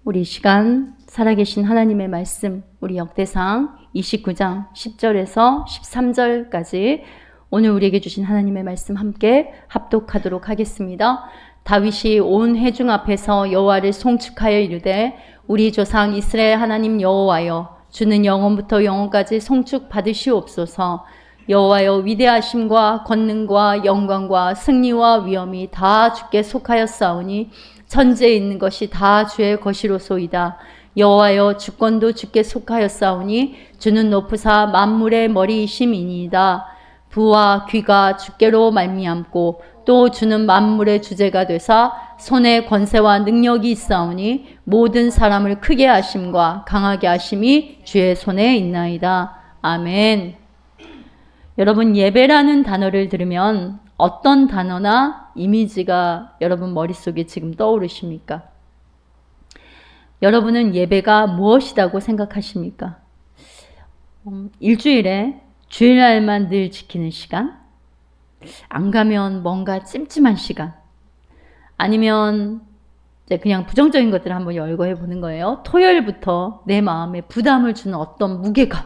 우리 이 시간 살아계신 하나님의 말씀, 우리 역대상 29장 10절에서 13절까지 오늘 우리에게 주신 하나님의 말씀 함께 합독하도록 하겠습니다. 다윗이 온 회중 앞에서 여호와를 송축하여 이르되 우리 조상 이스라엘 하나님 여호와여, 주는 영원부터 영원까지 송축 받으시옵소서. 여호와여, 위대하심과 권능과 영광과 승리와 위엄이 다 주께 속하였사오니 천지에 있는 것이 다 주의 것이로소이다. 여호와여, 주권도 주께 속하였사오니 주는 높으사 만물의 머리이심이니이다. 부와 귀가 주께로 말미암고 또 주는 만물의 주제가 되사 손에 권세와 능력이 있사오니 모든 사람을 크게 하심과 강하게 하심이 주의 손에 있나이다. 아멘. 여러분, 예배라는 단어를 들으면 어떤 단어나 이미지가 여러분 머릿속에 지금 떠오르십니까? 여러분은 예배가 무엇이라고 생각하십니까? 일주일에 주일날만 늘 지키는 시간? 안 가면 뭔가 찜찜한 시간? 아니면 이제 그냥 부정적인 것들을 한번 열거 해보는 거예요. 토요일부터 내 마음에 부담을 주는 어떤 무게감,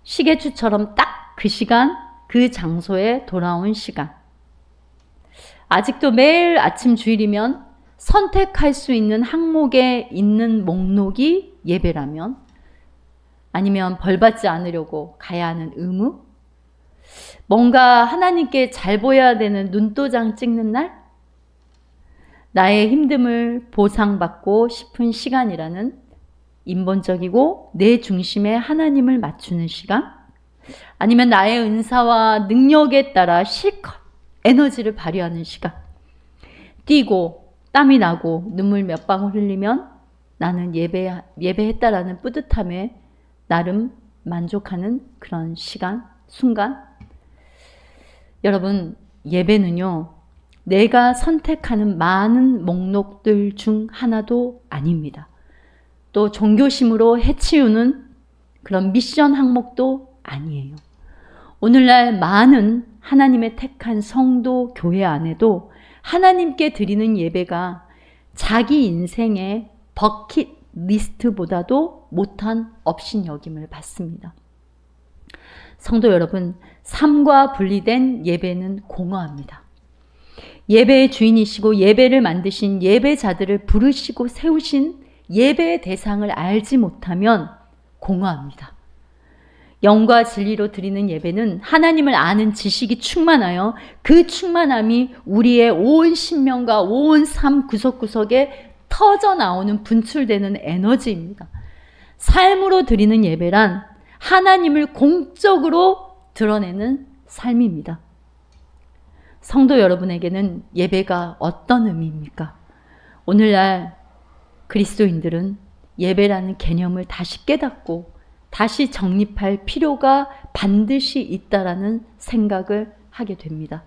시계추처럼 딱 그 시간, 그 장소에 돌아온 시간. 아직도 매일 아침 주일이면 선택할 수 있는 항목에 있는 목록이 예배라면, 아니면 벌받지 않으려고 가야 하는 의무, 뭔가 하나님께 잘 보여야 되는 눈도장 찍는 날, 나의 힘듦을 보상받고 싶은 시간이라는 인본적이고 내 중심에 하나님을 맞추는 시간, 아니면 나의 은사와 능력에 따라 실컷 에너지를 발휘하는 시간. 뛰고 땀이 나고 눈물 몇 방울 흘리면 나는 예배했다라는 뿌듯함에 나름 만족하는 그런 시간, 순간. 여러분, 예배는요, 내가 선택하는 많은 목록들 중 하나도 아닙니다. 또 종교심으로 해치우는 그런 미션 항목도 아니에요. 오늘날 많은 하나님의 택한 성도 교회 안에도 하나님께 드리는 예배가 자기 인생의 버킷리스트보다도 못한 업신여김을 받습니다. 성도 여러분, 삶과 분리된 예배는 공허합니다. 예배의 주인이시고 예배를 만드신 예배자들을 부르시고 세우신 예배의 대상을 알지 못하면 공허합니다. 영과 진리로 드리는 예배는 하나님을 아는 지식이 충만하여 그 충만함이 우리의 온 신명과 온 삶 구석구석에 터져 나오는 분출되는 에너지입니다. 삶으로 드리는 예배란 하나님을 공적으로 드러내는 삶입니다. 성도 여러분에게는 예배가 어떤 의미입니까? 오늘날 그리스도인들은 예배라는 개념을 다시 깨닫고 다시 정립할 필요가 반드시 있다라는 생각을 하게 됩니다.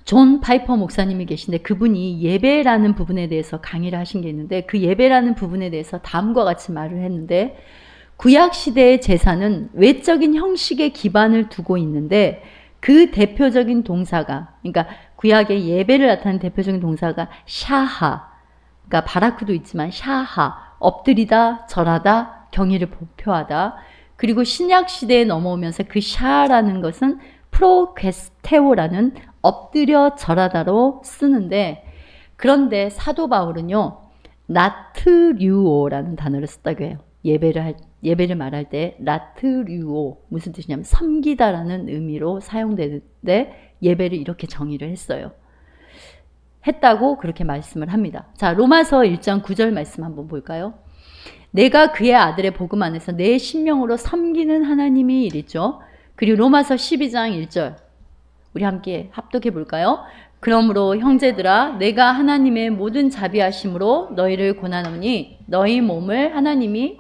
존 파이퍼 목사님이 계신데 그분이 예배라는 부분에 대해서 강의를 하신 게 있는데 그 예배라는 부분에 대해서 다음과 같이 말을 했는데, 구약시대의 제사는 외적인 형식에 기반을 두고 있는데 그 대표적인 동사가, 그러니까 구약의 예배를 나타내는 대표적인 동사가 샤하, 그러니까 바라크도 있지만 샤하, 엎드리다, 절하다, 경의를 보표하다. 그리고 신약 시대에 넘어오면서 그 샤라는 것은 프로퀘스테오라는 엎드려 절하다로 쓰는데, 그런데 사도 바울은요, 라트류오라는 단어를 썼다고 해요. 예배를 말할 때 라트류오, 무슨 뜻이냐면 섬기다라는 의미로 사용되는데 예배를 이렇게 정의를 했다고 그렇게 말씀을 합니다. 자, 로마서 1장 9절 말씀 한번 볼까요? 내가 그의 아들의 복음 안에서 내 심령으로 섬기는 하나님이 이랬죠. 그리고 로마서 12장 1절 우리 함께 합독해 볼까요? 그러므로 형제들아, 내가 하나님의 모든 자비하심으로 너희를 고난하노니 너희 몸을 하나님이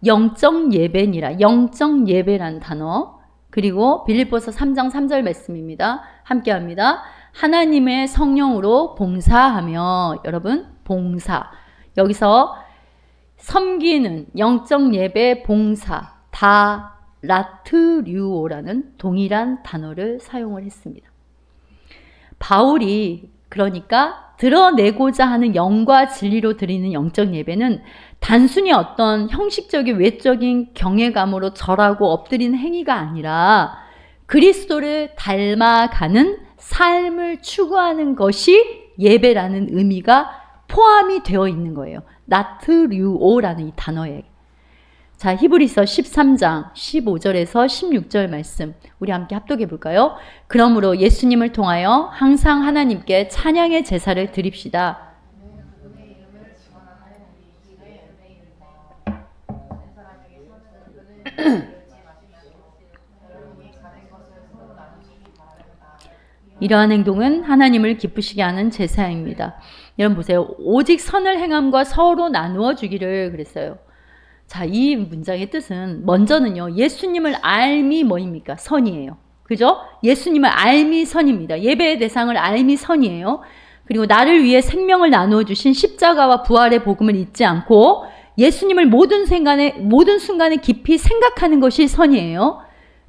영적 예배니라. 영적 예배란 단어. 그리고 빌립보서 3장 3절 말씀입니다. 함께 합니다. 하나님의 성령으로 봉사하며, 여러분, 봉사. 여기서 섬기는 영적 예배, 봉사 다 라트류오라는 동일한 단어를 사용을 했습니다. 바울이 그러니까 드러내고자 하는 영과 진리로 드리는 영적 예배는 단순히 어떤 형식적인 외적인 경외감으로 절하고 엎드리는 행위가 아니라 그리스도를 닮아가는 삶을 추구하는 것이 예배라는 의미가 포함이 되어 있는 거예요. 나트류오라는 이 단어에. 자, 히브리서 13장 15절에서 16절 말씀 우리 함께 합독해 볼까요? 그러므로 예수님을 통하여 항상 하나님께 찬양의 제사를 드립시다. 이러한 행동은 하나님을 기쁘시게 하는 제사입니다. 여러분 보세요. 오직 선을 행함과 서로 나누어 주기를 그랬어요. 자, 이 문장의 뜻은 먼저는요. 예수님을 알미 뭐입니까? 선이에요. 그죠? 예수님을 알미 선입니다. 예배의 대상을 알미 선이에요. 그리고 나를 위해 생명을 나누어 주신 십자가와 부활의 복음을 잊지 않고 예수님을 모든 순간에 깊이 생각하는 것이 선이에요.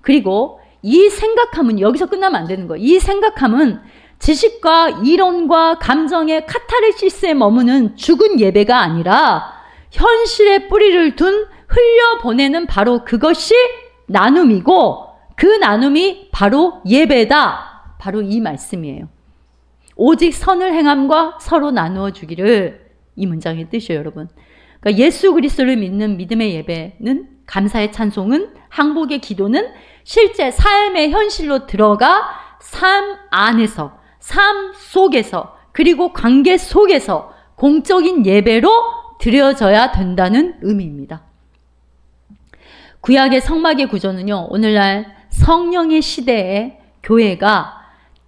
그리고 이 생각함은 여기서 끝나면 안 되는 거예요. 이 생각함은 지식과 이론과 감정의 카타르시스에 머무는 죽은 예배가 아니라 현실에 뿌리를 둔 흘려보내는 바로 그것이 나눔이고 그 나눔이 바로 예배다. 바로 이 말씀이에요. 오직 선을 행함과 서로 나누어 주기를 이 문장의 뜻이에요, 여러분. 그러니까 예수 그리스도를 믿는 믿음의 예배는 감사의 찬송은 항복의 기도는 실제 삶의 현실로 들어가 삶 안에서 삶 속에서 그리고 관계 속에서 공적인 예배로 드려져야 된다는 의미입니다. 구약의 성막의 구조는요. 오늘날 성령의 시대에 교회가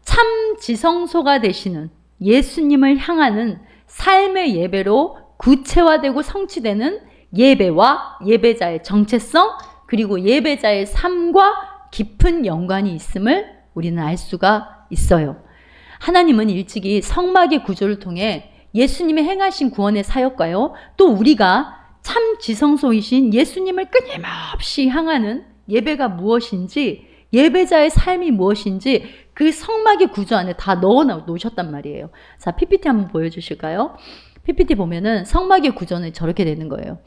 참 지성소가 되시는 예수님을 향하는 삶의 예배로 구체화되고 성취되는 예배와 예배자의 정체성 그리고 예배자의 삶과 깊은 연관이 있음을 우리는 알 수가 있어요. 하나님은 일찍이 성막의 구조를 통해 예수님의 행하신 구원의 사역과요. 또 우리가 참 지성소이신 예수님을 끊임없이 향하는 예배가 무엇인지 예배자의 삶이 무엇인지 그 성막의 구조 안에 다 넣어 놓으셨단 말이에요. 자, PPT 한번 보여주실까요? PPT 보면은 성막의 구조는 저렇게 되는 거예요.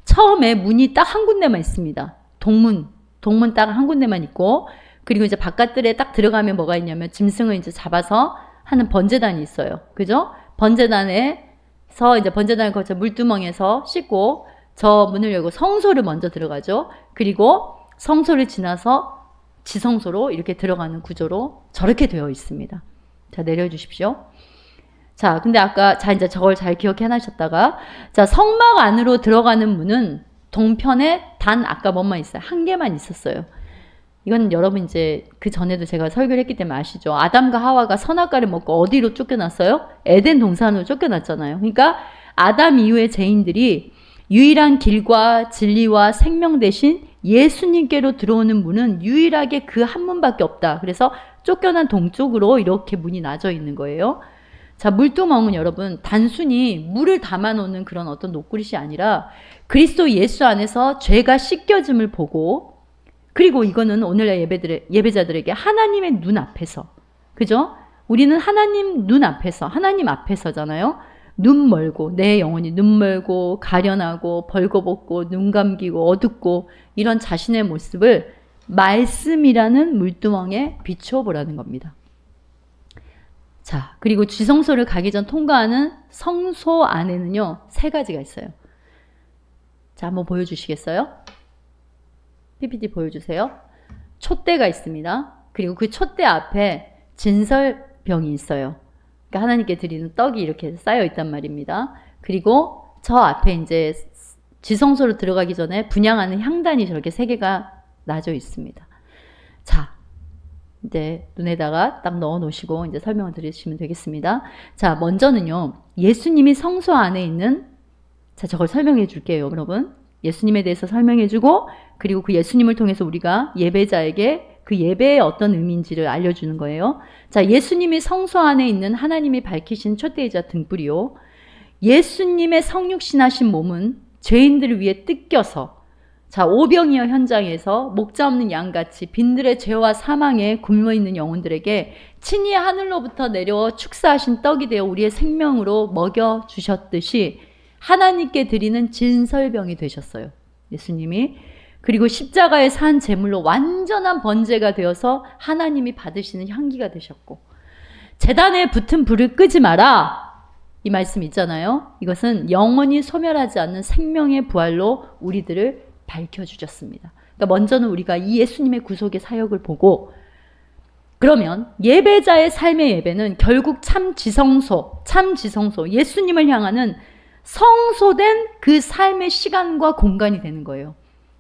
처음에 문이 딱 한 군데만 있습니다. 동문 딱 한 군데만 있고 그리고 이제 바깥들에 딱 들어가면 뭐가 있냐면 짐승을 이제 잡아서 하는 번제단이 있어요. 그죠? 번제단에서 이제 번제단을 거쳐 물두멍에서 씻고 저 문을 열고 성소를 먼저 들어가죠. 그리고 성소를 지나서 지성소로 이렇게 들어가는 구조로 저렇게 되어 있습니다. 자, 내려주십시오. 자, 근데 아까 이제 저걸 잘 기억해 놔셨다가 자, 성막 안으로 들어가는 문은 동편에 단 아까 뭐만 있어요? 한 개만 있었어요. 이건 여러분 이제 그 전에도 제가 설교를 했기 때문에 아시죠? 아담과 하와가 선악과를 먹고 어디로 쫓겨났어요? 에덴 동산으로 쫓겨났잖아요. 그러니까 아담 이후의 죄인들이 유일한 길과 진리와 생명 대신 예수님께로 들어오는 문은 유일하게 그 한 문밖에 없다. 그래서 쫓겨난 동쪽으로 이렇게 문이 나져 있는 거예요. 자, 물두멍은 여러분 단순히 물을 담아놓는 그런 어떤 노그릇이 아니라 그리스도 예수 안에서 죄가 씻겨짐을 보고 그리고 이거는 오늘날 예배자들에게 하나님의 눈 앞에서 그죠? 우리는 하나님 눈 앞에서 하나님 앞에서잖아요. 눈 멀고 내 영혼이 눈 멀고 가련하고 벌거벗고 눈 감기고 어둡고 이런 자신의 모습을 말씀이라는 물두멍에 비추어 보라는 겁니다. 자, 그리고 지성소를 가기 전 통과하는 성소 안에는요 3가지가 있어요. 자, 한번 보여주시겠어요? PPT 보여주세요. 촛대가 있습니다. 그리고 그 촛대 앞에 진설병이 있어요. 그러니까 하나님께 드리는 떡이 이렇게 쌓여 있단 말입니다. 그리고 저 앞에 이제 지성소로 들어가기 전에 분향하는 향단이 저렇게 3개가 놔져 있습니다. 자, 이제 눈에다가 딱 넣어 놓으시고 이제 설명을 드리시면 되겠습니다. 자, 먼저는요. 예수님이 성소 안에 있는 자, 저걸 설명해 줄게요, 여러분. 예수님에 대해서 설명해 주고 그리고 그 예수님을 통해서 우리가 예배자에게 그 예배의 어떤 의미인지를 알려주는 거예요. 자, 예수님이 성소 안에 있는 하나님이 밝히신 촛대이자 등불이요. 예수님의 성육신하신 몸은 죄인들을 위해 뜯겨서 자, 오병이어 현장에서 목자 없는 양같이 빈들의 죄와 사망에 굶어 있는 영혼들에게 친히 하늘로부터 내려와 축사하신 떡이 되어 우리의 생명으로 먹여주셨듯이 하나님께 드리는 진설병이 되셨어요. 예수님이. 그리고 십자가에 산 제물로 완전한 번제가 되어서 하나님이 받으시는 향기가 되셨고, 제단에 붙은 불을 끄지 마라, 이 말씀 있잖아요. 이것은 영원히 소멸하지 않는 생명의 부활로 우리들을 밝혀주셨습니다. 그러니까 먼저는 우리가 이 예수님의 구속의 사역을 보고, 그러면 예배자의 삶의 예배는 결국 참 지성소, 예수님을 향하는 성소된 그 삶의 시간과 공간이 되는 거예요.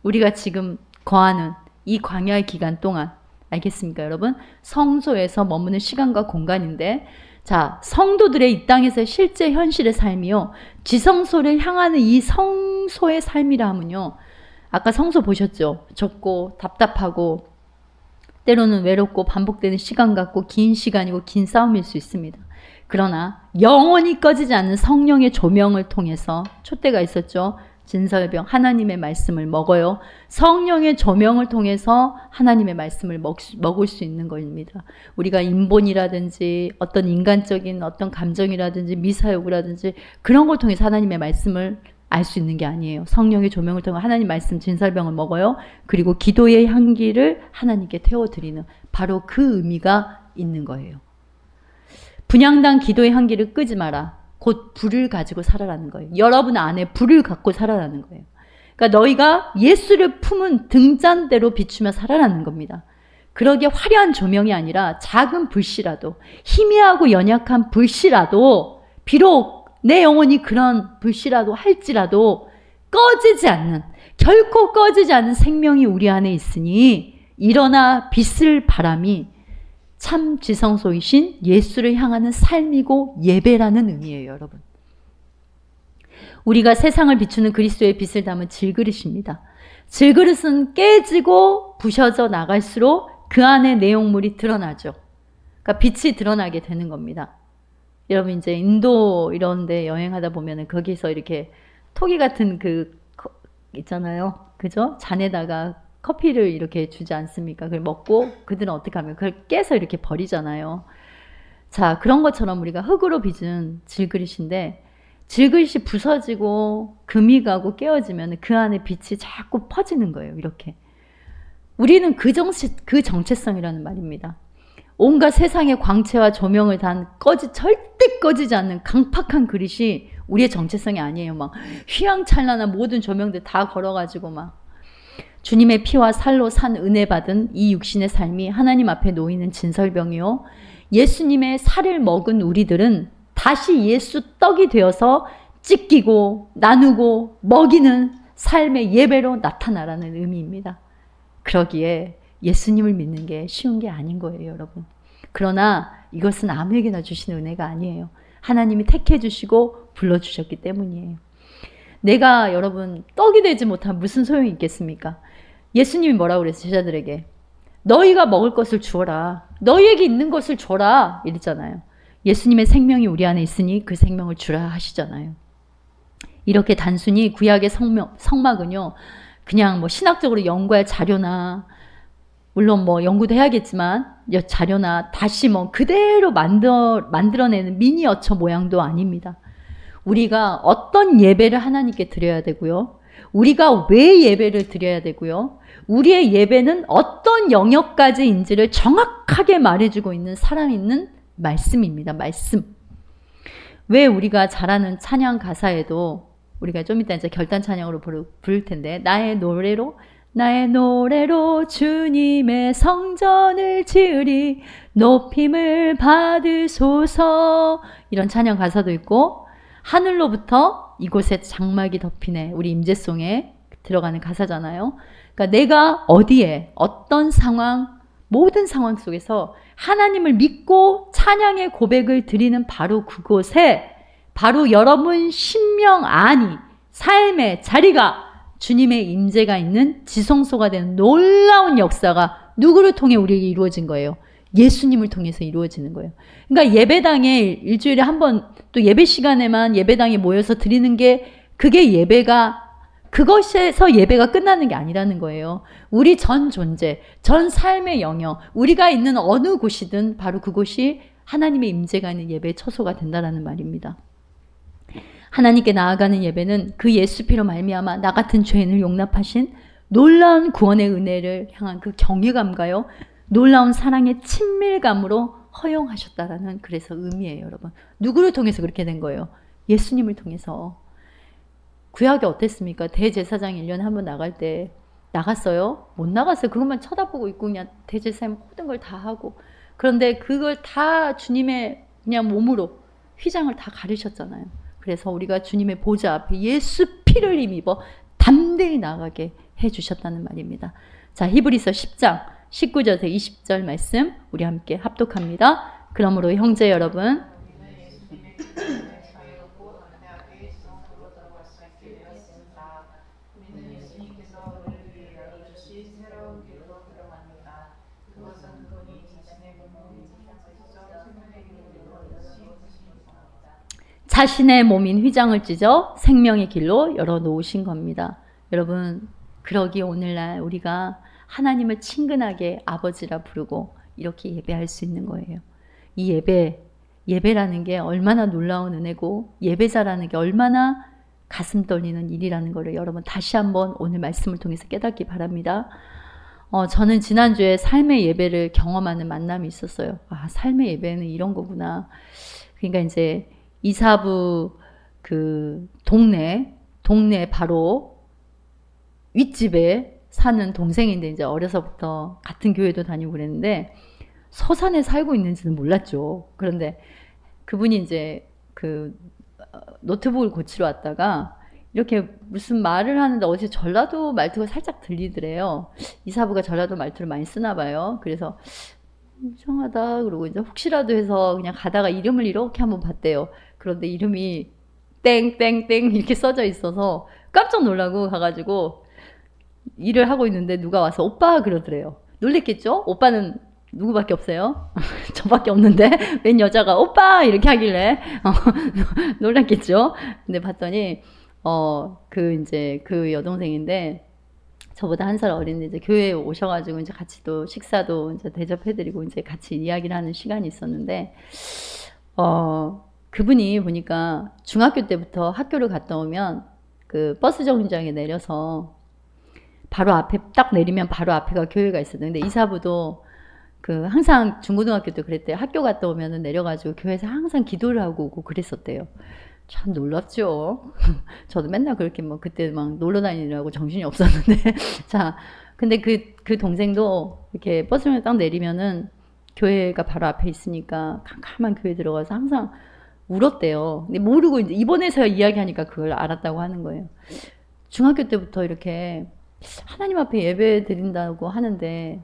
우리가 지금 거하는 이 광야의 기간 동안, 알겠습니까, 여러분? 성소에서 머무는 시간과 공간인데, 자, 성도들의 이 땅에서의 실제 현실의 삶이요, 지성소를 향하는 이 성소의 삶이라 하면요, 아까 성소 보셨죠? 좁고 답답하고 때로는 외롭고 반복되는 시간 같고 긴 시간이고 긴 싸움일 수 있습니다. 그러나 영원히 꺼지지 않는 성령의 조명을 통해서, 촛대가 있었죠. 진설병, 하나님의 말씀을 먹어요. 성령의 조명을 통해서 하나님의 말씀을 먹을 수 있는 것입니다. 우리가 인본이라든지 어떤 인간적인 어떤 감정이라든지 미사역이라든지 그런 걸 통해서 하나님의 말씀을 알 수 있는 게 아니에요. 성령의 조명을 통해 하나님 말씀 진설병을 먹어요. 그리고 기도의 향기를 하나님께 태워드리는, 바로 그 의미가 있는 거예요. 분향당 기도의 향기를 끄지 마라. 곧 불을 가지고 살아라는 거예요. 여러분 안에 불을 갖고 살아라는 거예요. 그러니까 너희가 예수를 품은 등잔대로 비추며 살아라는 겁니다. 그러기에 화려한 조명이 아니라 작은 불씨라도, 희미하고 연약한 불씨라도, 비록 내 영혼이 그런 불씨라도 할지라도 꺼지지 않는, 결코 꺼지지 않는 생명이 우리 안에 있으니 일어나 빛을 바람이 참 지성소이신 예수를 향하는 삶이고 예배라는 의미예요, 여러분. 우리가 세상을 비추는 그리스도의 빛을 담은 질그릇입니다. 질그릇은 깨지고 부셔져 나갈수록 그 안에 내용물이 드러나죠. 그러니까 빛이 드러나게 되는 겁니다. 여러분 이제 인도 이런 데 여행하다 보면은 거기서 이렇게 토기 같은 그 있잖아요. 그죠? 잔에다가 커피를 이렇게 주지 않습니까? 그걸 먹고 그들은 어떻게 하면 그걸 깨서 이렇게 버리잖아요. 자, 그런 것처럼 우리가 흙으로 빚은 질그릇인데, 질그릇이 부서지고 금이 가고 깨어지면 그 안에 빛이 자꾸 퍼지는 거예요. 이렇게. 우리는 그 정체성이라는 말입니다. 온갖 세상의 광채와 조명을 단 절대 꺼지지 않는 강팍한 그릇이 우리의 정체성이 아니에요. 막 휘황찬란한 모든 조명들 다 걸어가지고 막 주님의 피와 살로 산 은혜 받은 이 육신의 삶이 하나님 앞에 놓이는 진설병이요, 예수님의 살을 먹은 우리들은 다시 예수 떡이 되어서 찢기고 나누고 먹이는 삶의 예배로 나타나라는 의미입니다. 그러기에 예수님을 믿는 게 쉬운 게 아닌 거예요, 여러분. 그러나 이것은 아무에게나 주신 은혜가 아니에요. 하나님이 택해 주시고 불러주셨기 때문이에요. 내가 여러분 떡이 되지 못하면 무슨 소용이 있겠습니까? 예수님이 뭐라고 그랬어요? 제자들에게 너희가 먹을 것을 주어라, 너희에게 있는 것을 줘라, 이랬잖아요. 예수님의 생명이 우리 안에 있으니 그 생명을 주라 하시잖아요. 이렇게 단순히 구약의 성막은요, 그냥 뭐 신학적으로 연구할 자료나, 물론 뭐 연구도 해야겠지만 자료나 다시 뭐 그대로 만들어내는 미니어처 모양도 아닙니다. 우리가 어떤 예배를 하나님께 드려야 되고요, 우리가 왜 예배를 드려야 되고요, 우리의 예배는 어떤 영역까지인지를 정확하게 말해주고 있는 살아있는 말씀입니다. 말씀. 왜 우리가 잘 아는 찬양 가사에도, 우리가 좀 이따 이제 결단 찬양으로 부를 텐데, 나의 노래로 주님의 성전을 지으리, 높임을 받으소서, 이런 찬양 가사도 있고, 하늘로부터 이곳에 장막이 덮이네, 우리 임재송에 들어가는 가사잖아요. 그러니까 내가 어디에 어떤 상황, 모든 상황 속에서 하나님을 믿고 찬양의 고백을 드리는 바로 그곳에, 바로 여러분 심령 안이, 삶의 자리가 주님의 임재가 있는 지성소가 되는 놀라운 역사가 누구를 통해 우리에게 이루어진 거예요? 예수님을 통해서 이루어지는 거예요. 그러니까 예배당에 일주일에 한 번, 또 예배 시간에만 예배당에 모여서 드리는 게, 그게 예배가 그것에서 예배가 끝나는 게 아니라는 거예요. 우리 전 존재, 전 삶의 영역, 우리가 있는 어느 곳이든 바로 그곳이 하나님의 임재가 있는 예배의 처소가 된다라는 말입니다. 하나님께 나아가는 예배는 그 예수 피로 말미암아 나 같은 죄인을 용납하신 놀라운 구원의 은혜를 향한 그 경외감과요, 놀라운 사랑의 친밀감으로 허용하셨다라는 그래서 의미예요, 여러분. 누구를 통해서 그렇게 된 거예요? 예수님을 통해서. 구약이 어땠습니까? 대제사장 1년에 한 번 나갈 때 나갔어요? 못 나갔어요. 그것만 쳐다보고 있고 그냥 대제사장 모든 걸 다 하고. 그런데 그걸 다 주님의 그냥 몸으로 휘장을 다 가리셨잖아요. 그래서 우리가 주님의 보좌 앞에 예수 피를 힘입어 담대히 나가게 해주셨다는 말입니다. 자, 히브리서 10장 19절에서 20절 말씀 우리 함께 합독합니다. 그러므로 형제 여러분, 자신의 몸인 휘장을 찢어 생명의 길로 열어놓으신 겁니다. 여러분, 그러기 오늘날 우리가 하나님을 친근하게 아버지라 부르고 이렇게 예배할 수 있는 거예요. 이 예배라는 게 얼마나 놀라운 은혜고 예배자라는 게 얼마나 가슴 떨리는 일이라는 것을 여러분 다시 한번 오늘 말씀을 통해서 깨닫기 바랍니다. 저는 지난주에 삶의 예배를 경험하는 만남이 있었어요. 아, 삶의 예배는 이런 거구나. 그러니까 이제 이사부 그 동네 바로 윗집에 사는 동생인데 이제 어려서부터 같은 교회도 다니고 그랬는데 서산에 살고 있는지는 몰랐죠. 그런데 그분이 이제 그 노트북을 고치러 왔다가 이렇게 무슨 말을 하는데 어디서 전라도 말투가 살짝 들리더래요. 이사부가 전라도 말투를 많이 쓰나 봐요. 그래서 이상하다 그러고 이제 혹시라도 해서 그냥 가다가 이름을 이렇게 한번 봤대요. 그런데 이름이 땡땡땡 이렇게 써져 있어서 깜짝 놀라고 가가지고 일을 하고 있는데 누가 와서 오빠 그러더래요. 놀랬겠죠? 오빠는 누구밖에 없어요? 저밖에 없는데 웬 여자가 오빠 이렇게 하길래 놀랐겠죠? 근데 봤더니 그 여동생인데 저보다 한 살 어린데 이제 교회에 오셔가지고 이제 같이 또 식사도 이제 대접해드리고 이제 같이 이야기를 하는 시간이 있었는데 그분이 보니까 중학교 때부터 학교를 갔다 오면 그 버스 정류장에 내려서 바로 앞에 딱 내리면 바로 앞에가 교회가 있었는데 이사부도 그 항상 중고등학교 때 그랬대요. 학교 갔다 오면은 내려가지고 교회에서 항상 기도를 하고 오고 그랬었대요. 참 놀랍죠. 저도 맨날 그렇게 뭐 그때 막 놀러 다니느라고 정신이 없었는데 자, 근데 그 동생도 이렇게 버스를 딱 내리면은 교회가 바로 앞에 있으니까 캄캄한 교회 들어가서 항상 울었대요. 근데 모르고 이제 이번에서 이야기하니까 그걸 알았다고 하는 거예요. 중학교 때부터 이렇게 하나님 앞에 예배 드린다고 하는데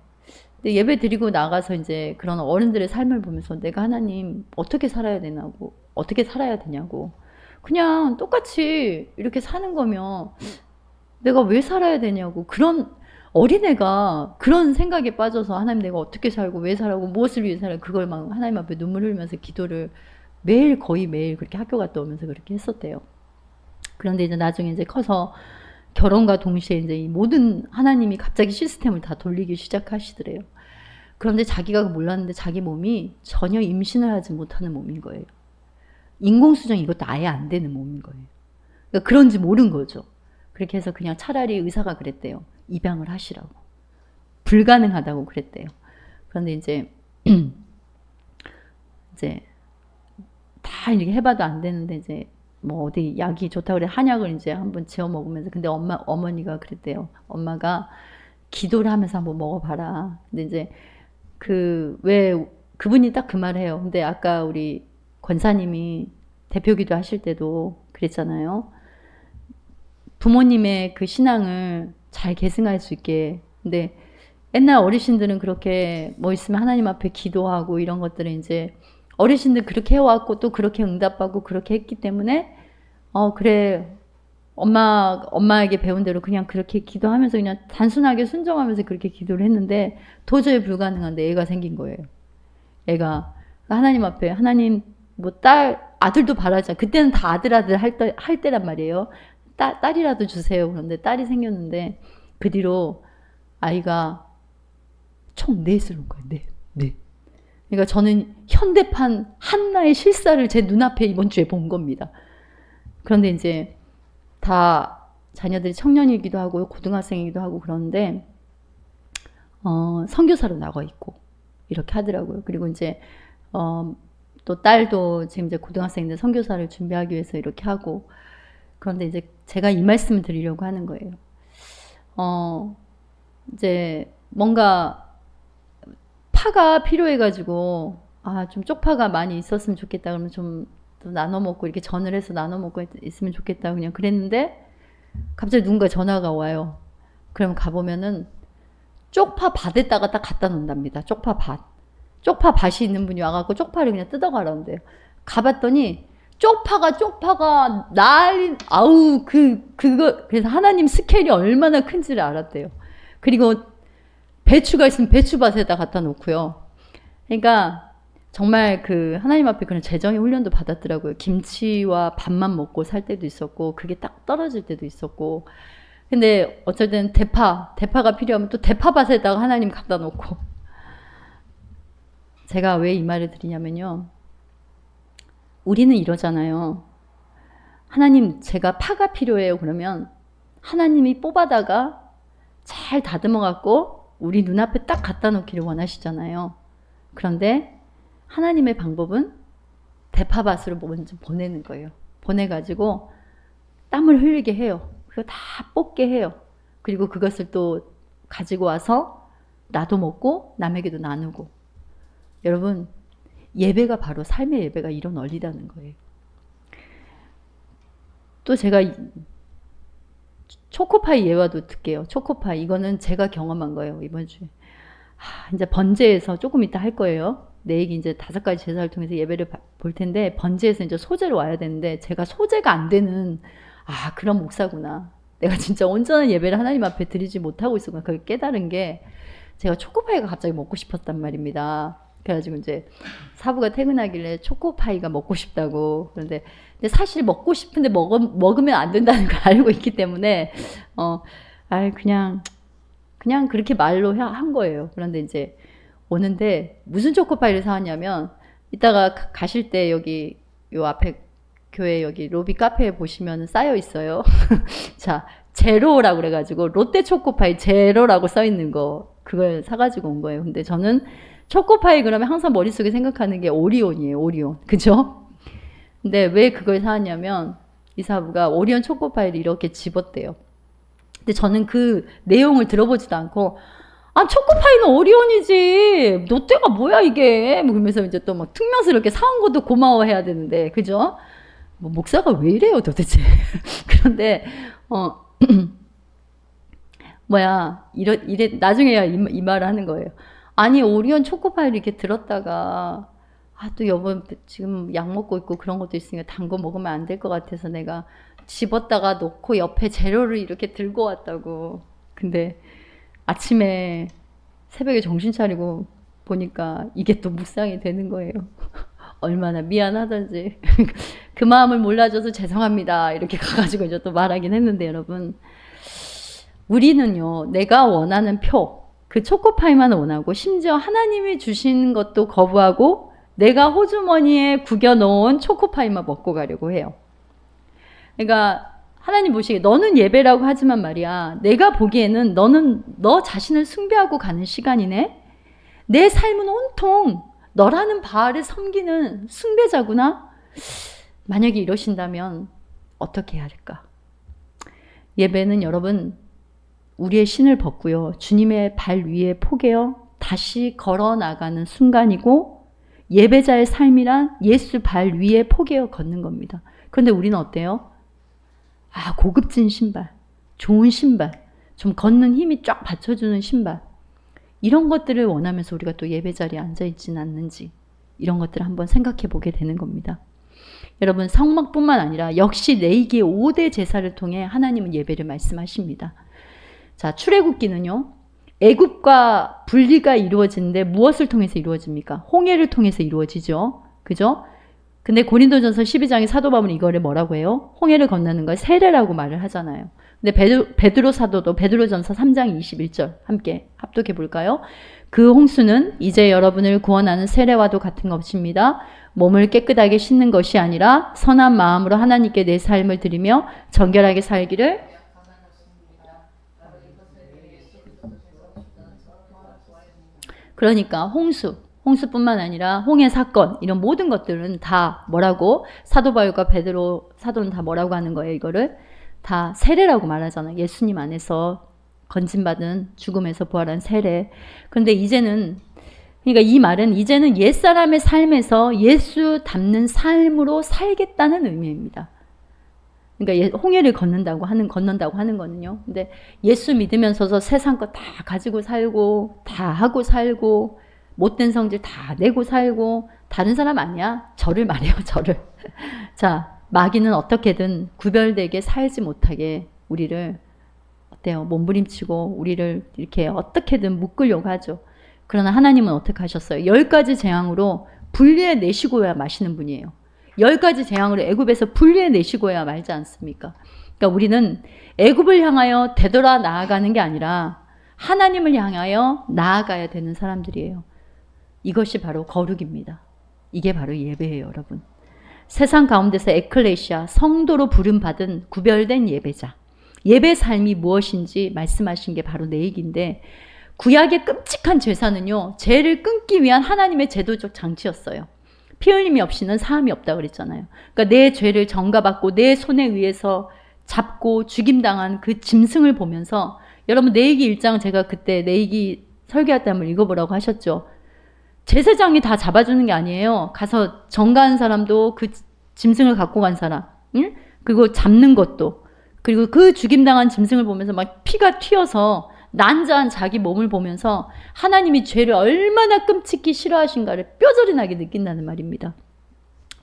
근데 예배 드리고 나가서 이제 그런 어른들의 삶을 보면서 내가 하나님 어떻게 살아야 되냐고 어떻게 살아야 되냐고 그냥 똑같이 이렇게 사는 거면 내가 왜 살아야 되냐고 그런 어린애가 그런 생각에 빠져서 하나님 내가 어떻게 살고 왜 살고 무엇을 위해 살고 그걸 막 하나님 앞에 눈물 흘리면서 기도를 매일 거의 매일 그렇게 학교 갔다 오면서 그렇게 했었대요. 그런데 이제 나중에 이제 커서 결혼과 동시에 이제 이 모든 하나님이 갑자기 시스템을 다 돌리기 시작하시더래요. 그런데 자기가 몰랐는데 자기 몸이 전혀 임신을 하지 못하는 몸인 거예요. 인공수정 이것도 아예 안 되는 몸인 거예요. 그러니까 그런지 모른 거죠. 그렇게 해서 그냥 차라리 의사가 그랬대요. 입양을 하시라고. 불가능하다고 그랬대요. 그런데 이제 다 이렇게 해봐도 안 되는데 이제 뭐 어디 약이 좋다고 그래 한약을 이제 한번 지어 먹으면서 근데 어머니가 그랬대요. 엄마가 기도를 하면서 한번 먹어봐라. 근데 이제 그분이 딱 그 말을 해요. 근데 아까 우리 권사님이 대표기도 하실 때도 그랬잖아요. 부모님의 그 신앙을 잘 계승할 수 있게. 근데 옛날 어르신들은 그렇게 뭐 있으면 하나님 앞에 기도하고 이런 것들을 이제 어르신들 그렇게 해왔고 또 그렇게 응답하고 그렇게 했기 때문에 그래 엄마에게 배운 대로 그냥 그렇게 기도하면서 그냥 단순하게 순종하면서 그렇게 기도를 했는데 도저히 불가능한데 애가 생긴 거예요. 애가 하나님 앞에 하나님 뭐 아들도 바라자 그때는 다 아들 할 때란 말이에요. 딸이라도 주세요. 그런데 딸이 생겼는데 그 뒤로 아이가 총 넷을 온 거예요. 넷. 그러니까 저는 현대판 한나의 실사를 제 눈앞에 이번 주에 본 겁니다. 그런데 이제 다 자녀들이 청년이기도 하고 고등학생이기도 하고 그런데 선교사로 나가 있고 이렇게 하더라고요. 그리고 이제 또 딸도 지금 이제 고등학생인데 선교사를 준비하기 위해서 이렇게 하고 그런데 이제 제가 이 말씀을 드리려고 하는 거예요. 이제 뭔가 파가 필요해가지고 좀 쪽파가 많이 있었으면 좋겠다 그러면 좀 나눠 먹고 이렇게 전을 해서 나눠 먹고 있으면 좋겠다 그냥 그랬는데 갑자기 누군가 전화가 와요. 그러면 가보면은 쪽파 밭에다가 딱 갖다 놓는답니다. 쪽파 밭이 있는 분이 와갖고 쪽파를 그냥 뜯어가라는데요. 가봤더니 쪽파가 그래서 하나님 스케일이 얼마나 큰지를 알았대요. 그리고 배추가 있으면 배추밭에다 갖다 놓고요. 그러니까 정말 그 하나님 앞에 그런 재정의 훈련도 받았더라고요. 김치와 밥만 먹고 살 때도 있었고 그게 딱 떨어질 때도 있었고 근데 어쩔 때는 대파가 필요하면 또 대파밭에다가 하나님 갖다 놓고 제가 왜 이 말을 드리냐면요. 우리는 이러잖아요. 하나님 제가 파가 필요해요. 그러면 하나님이 뽑아다가 잘 다듬어 갖고 우리 눈앞에 딱 갖다 놓기를 원하시잖아요. 그런데 하나님의 방법은 대파밭으로 먼저 보내는 거예요. 보내가지고 땀을 흘리게 해요. 그거 다 뽑게 해요. 그리고 그것을 또 가지고 와서 나도 먹고 남에게도 나누고. 여러분 예배가 바로 삶의 예배가 이런 원리라는 거예요. 또 제가 초코파이 예화도 듣게요. 초코파이 이거는 제가 경험한 거예요. 이번 주에 이제 번제에서 조금 이따 할 거예요. 내 얘기 이제 5가지 제사를 통해서 예배를 볼 텐데 번제에서 이제 소제로 와야 되는데 제가 소제가 안 되는 그런 목사구나. 내가 진짜 온전한 예배를 하나님 앞에 드리지 못하고 있었구나. 그걸 깨달은 게 제가 초코파이가 갑자기 먹고 싶었단 말입니다. 그래가지고 이제 사부가 퇴근하길래 초코파이가 먹고 싶다고. 그런데 근데 사실 먹고 싶은데 먹으면 안 된다는 걸 알고 있기 때문에 그냥 그렇게 말로 한 거예요. 그런데 이제 오는데 무슨 초코파이를 사왔냐면 이따가 가실 때 여기 요 앞에 교회 여기 로비 카페에 보시면 쌓여 있어요. 자, 제로라고 그래가지고 롯데 초코파이 제로라고 써 있는 거 그걸 사가지고 온 거예요. 근데 저는 초코파이 그러면 항상 머릿속에 생각하는 게 오리온이에요. 오리온. 그죠? 근데 왜 그걸 사왔냐면 이 사부가 오리온 초코파이를 이렇게 집었대요. 근데 저는 그 내용을 들어보지도 않고 초코파이는 오리온이지 롯데가 뭐야 이게 그러면서 이제 또 막 퉁명스럽게 사온 것도 고마워해야 되는데 그죠? 뭐 목사가 왜 이래요 도대체. 그런데 이래 나중에야 이 말을 하는 거예요. 아니 오리온 초코파이를 이렇게 들었다가 또 여보 지금 약 먹고 있고 그런 것도 있으니까 단 거 먹으면 안 될 것 같아서 내가 집었다가 놓고 옆에 재료를 이렇게 들고 왔다고. 근데 아침에 새벽에 정신 차리고 보니까 이게 또 묵상이 되는 거예요. 얼마나 미안하던지. 그 마음을 몰라줘서 죄송합니다. 이렇게 가가지고 이제 또 말하긴 했는데 여러분 우리는요 내가 원하는 그 초코파이만 원하고 심지어 하나님이 주신 것도 거부하고 내가 호주머니에 구겨놓은 초코파이만 먹고 가려고 해요. 그러니까 하나님 보시기에 너는 예배라고 하지만 말이야 내가 보기에는 너는 너 자신을 숭배하고 가는 시간이네. 내 삶은 온통 너라는 바알을 섬기는 숭배자구나. 만약에 이러신다면 어떻게 해야 할까? 예배는 여러분 우리의 신을 벗고요 주님의 발 위에 포개어 다시 걸어 나가는 순간이고 예배자의 삶이란 예수 발 위에 포개어 걷는 겁니다. 그런데 우리는 어때요? 고급진 신발, 좋은 신발, 좀 걷는 힘이 쫙 받쳐주는 신발 이런 것들을 원하면서 우리가 또 예배 자리에 앉아있지는 않는지 이런 것들을 한번 생각해 보게 되는 겁니다. 여러분 성막뿐만 아니라 역시 레위기의 5대 제사를 통해 하나님은 예배를 말씀하십니다. 자, 출애굽기는요 애굽과 분리가 이루어지는데 무엇을 통해서 이루어집니까? 홍해를 통해서 이루어지죠. 그죠? 근데 고린도전서 12장의 사도 바울은 이거를 뭐라고 해요? 홍해를 건너는 걸 세례라고 말을 하잖아요. 근데 베드로 사도도 베드로전서 3장 21절 함께 합독해 볼까요? 그 홍수는 이제 여러분을 구원하는 세례와도 같은 것입니다. 몸을 깨끗하게 씻는 것이 아니라 선한 마음으로 하나님께 내 삶을 드리며 정결하게 살기를. 그러니까 홍수뿐만 아니라 홍해 사건 이런 모든 것들은 다 뭐라고 사도 바울과 베드로 사도는 다 뭐라고 하는 거예요? 이거를 다 세례라고 말하잖아요. 예수님 안에서 건진받은 죽음에서 부활한 세례. 그런데 이제는 그러니까 이 말은 이제는 옛사람의 삶에서 예수 닮는 삶으로 살겠다는 의미입니다. 그러니까 홍해를 건넌다고 하는 거는요. 근데 예수 믿으면서서 세상 거 다 가지고 살고 다 하고 살고 못된 성질 다 내고 살고 다른 사람 아니야. 저를 말해요. 저를. 자, 마귀는 어떻게든 구별되게 살지 못하게 우리를 어때요? 몸부림치고 우리를 이렇게 어떻게든 묶으려고 하죠. 그러나 하나님은 어떻게 하셨어요? 10가지 재앙으로 분리해내시고야 마시는 분이에요. 10가지 재앙으로 애굽에서 분리해내시고야 말지 않습니까? 그러니까 우리는 애굽을 향하여 되돌아 나아가는 게 아니라 하나님을 향하여 나아가야 되는 사람들이에요. 이것이 바로 거룩입니다. 이게 바로 예배예요, 여러분. 세상 가운데서 에클레시아, 성도로 부름받은 구별된 예배자. 예배 삶이 무엇인지 말씀하신 게 바로 내 얘기인데 구약의 끔찍한 제사는요. 죄를 끊기 위한 하나님의 제도적 장치였어요. 피 흘림이 없이는 사함이 없다고 그랬잖아요. 그러니까 내 죄를 전가받고 내 손에 의해서 잡고 죽임당한 그 짐승을 보면서 여러분 레위기 1장 제가 그때 레위기 설교할 때 한번 읽어보라고 하셨죠. 제사장이 다 잡아주는 게 아니에요. 가서 전가한 사람도 그 짐승을 갖고 간 사람, 응? 그리고 잡는 것도, 그리고 그 죽임당한 짐승을 보면서 막 피가 튀어서 난자한 자기 몸을 보면서 하나님이 죄를 얼마나 끔찍히 싫어하신가를 뼈저리 나게 느낀다는 말입니다.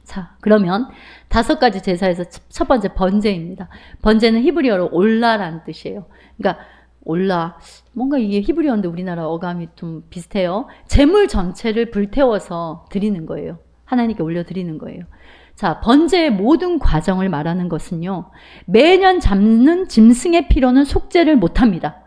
자, 그러면 5가지 제사에서 첫 번째 번제입니다. 번제는 히브리어로 올라라는 뜻이에요. 그러니까 올라, 뭔가 이게 히브리어인데 우리나라 어감이 좀 비슷해요. 제물 전체를 불태워서 드리는 거예요. 하나님께 올려드리는 거예요. 자, 번제의 모든 과정을 말하는 것은요. 매년 잡는 짐승의 피로는 속죄를 못합니다.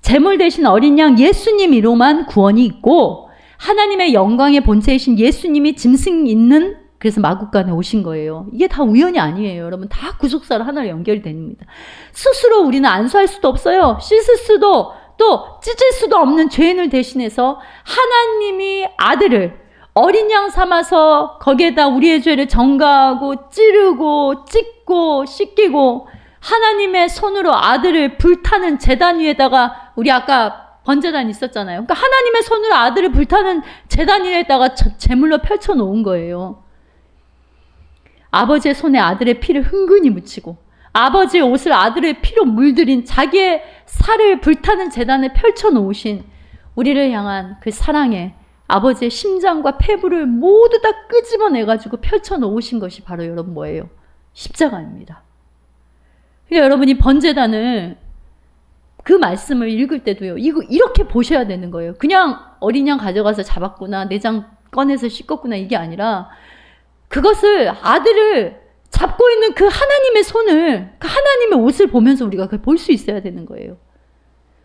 제물 대신 어린 양 예수님이로만 구원이 있고 하나님의 영광의 본체이신 예수님이 짐승 있는 그래서 마국간에 오신 거예요. 이게 다 우연이 아니에요. 여러분 다 구속사로 하나로 연결이 됩니다. 스스로 우리는 안수할 수도 없어요. 씻을 수도 또 찢을 수도 없는 죄인을 대신해서 하나님이 아들을 어린 양 삼아서 거기에다 우리의 죄를 전가하고 찌르고 찢고 씻기고 하나님의 손으로 아들을 불타는 제단 위에다가 우리 아까 번제단 있었잖아요. 그러니까 하나님의 손으로 아들을 불타는 제단 위에다가 제물로 펼쳐놓은 거예요. 아버지의 손에 아들의 피를 흥건히 묻히고 아버지의 옷을 아들의 피로 물들인 자기의 살을 불타는 제단에 펼쳐놓으신 우리를 향한 그 사랑의 아버지의 심장과 폐부를 모두 다 끄집어내가지고 펼쳐놓으신 것이 바로 여러분 뭐예요? 십자가입니다. 그러니까 여러분이 번제단을 그 말씀을 읽을 때도요. 이거 이렇게 보셔야 되는 거예요. 그냥 어린 양 가져가서 잡았구나, 내장 꺼내서 씻었구나 이게 아니라 그것을 아들을 잡고 있는 그 하나님의 손을, 그 하나님의 옷을 보면서 우리가 그걸 볼 수 있어야 되는 거예요.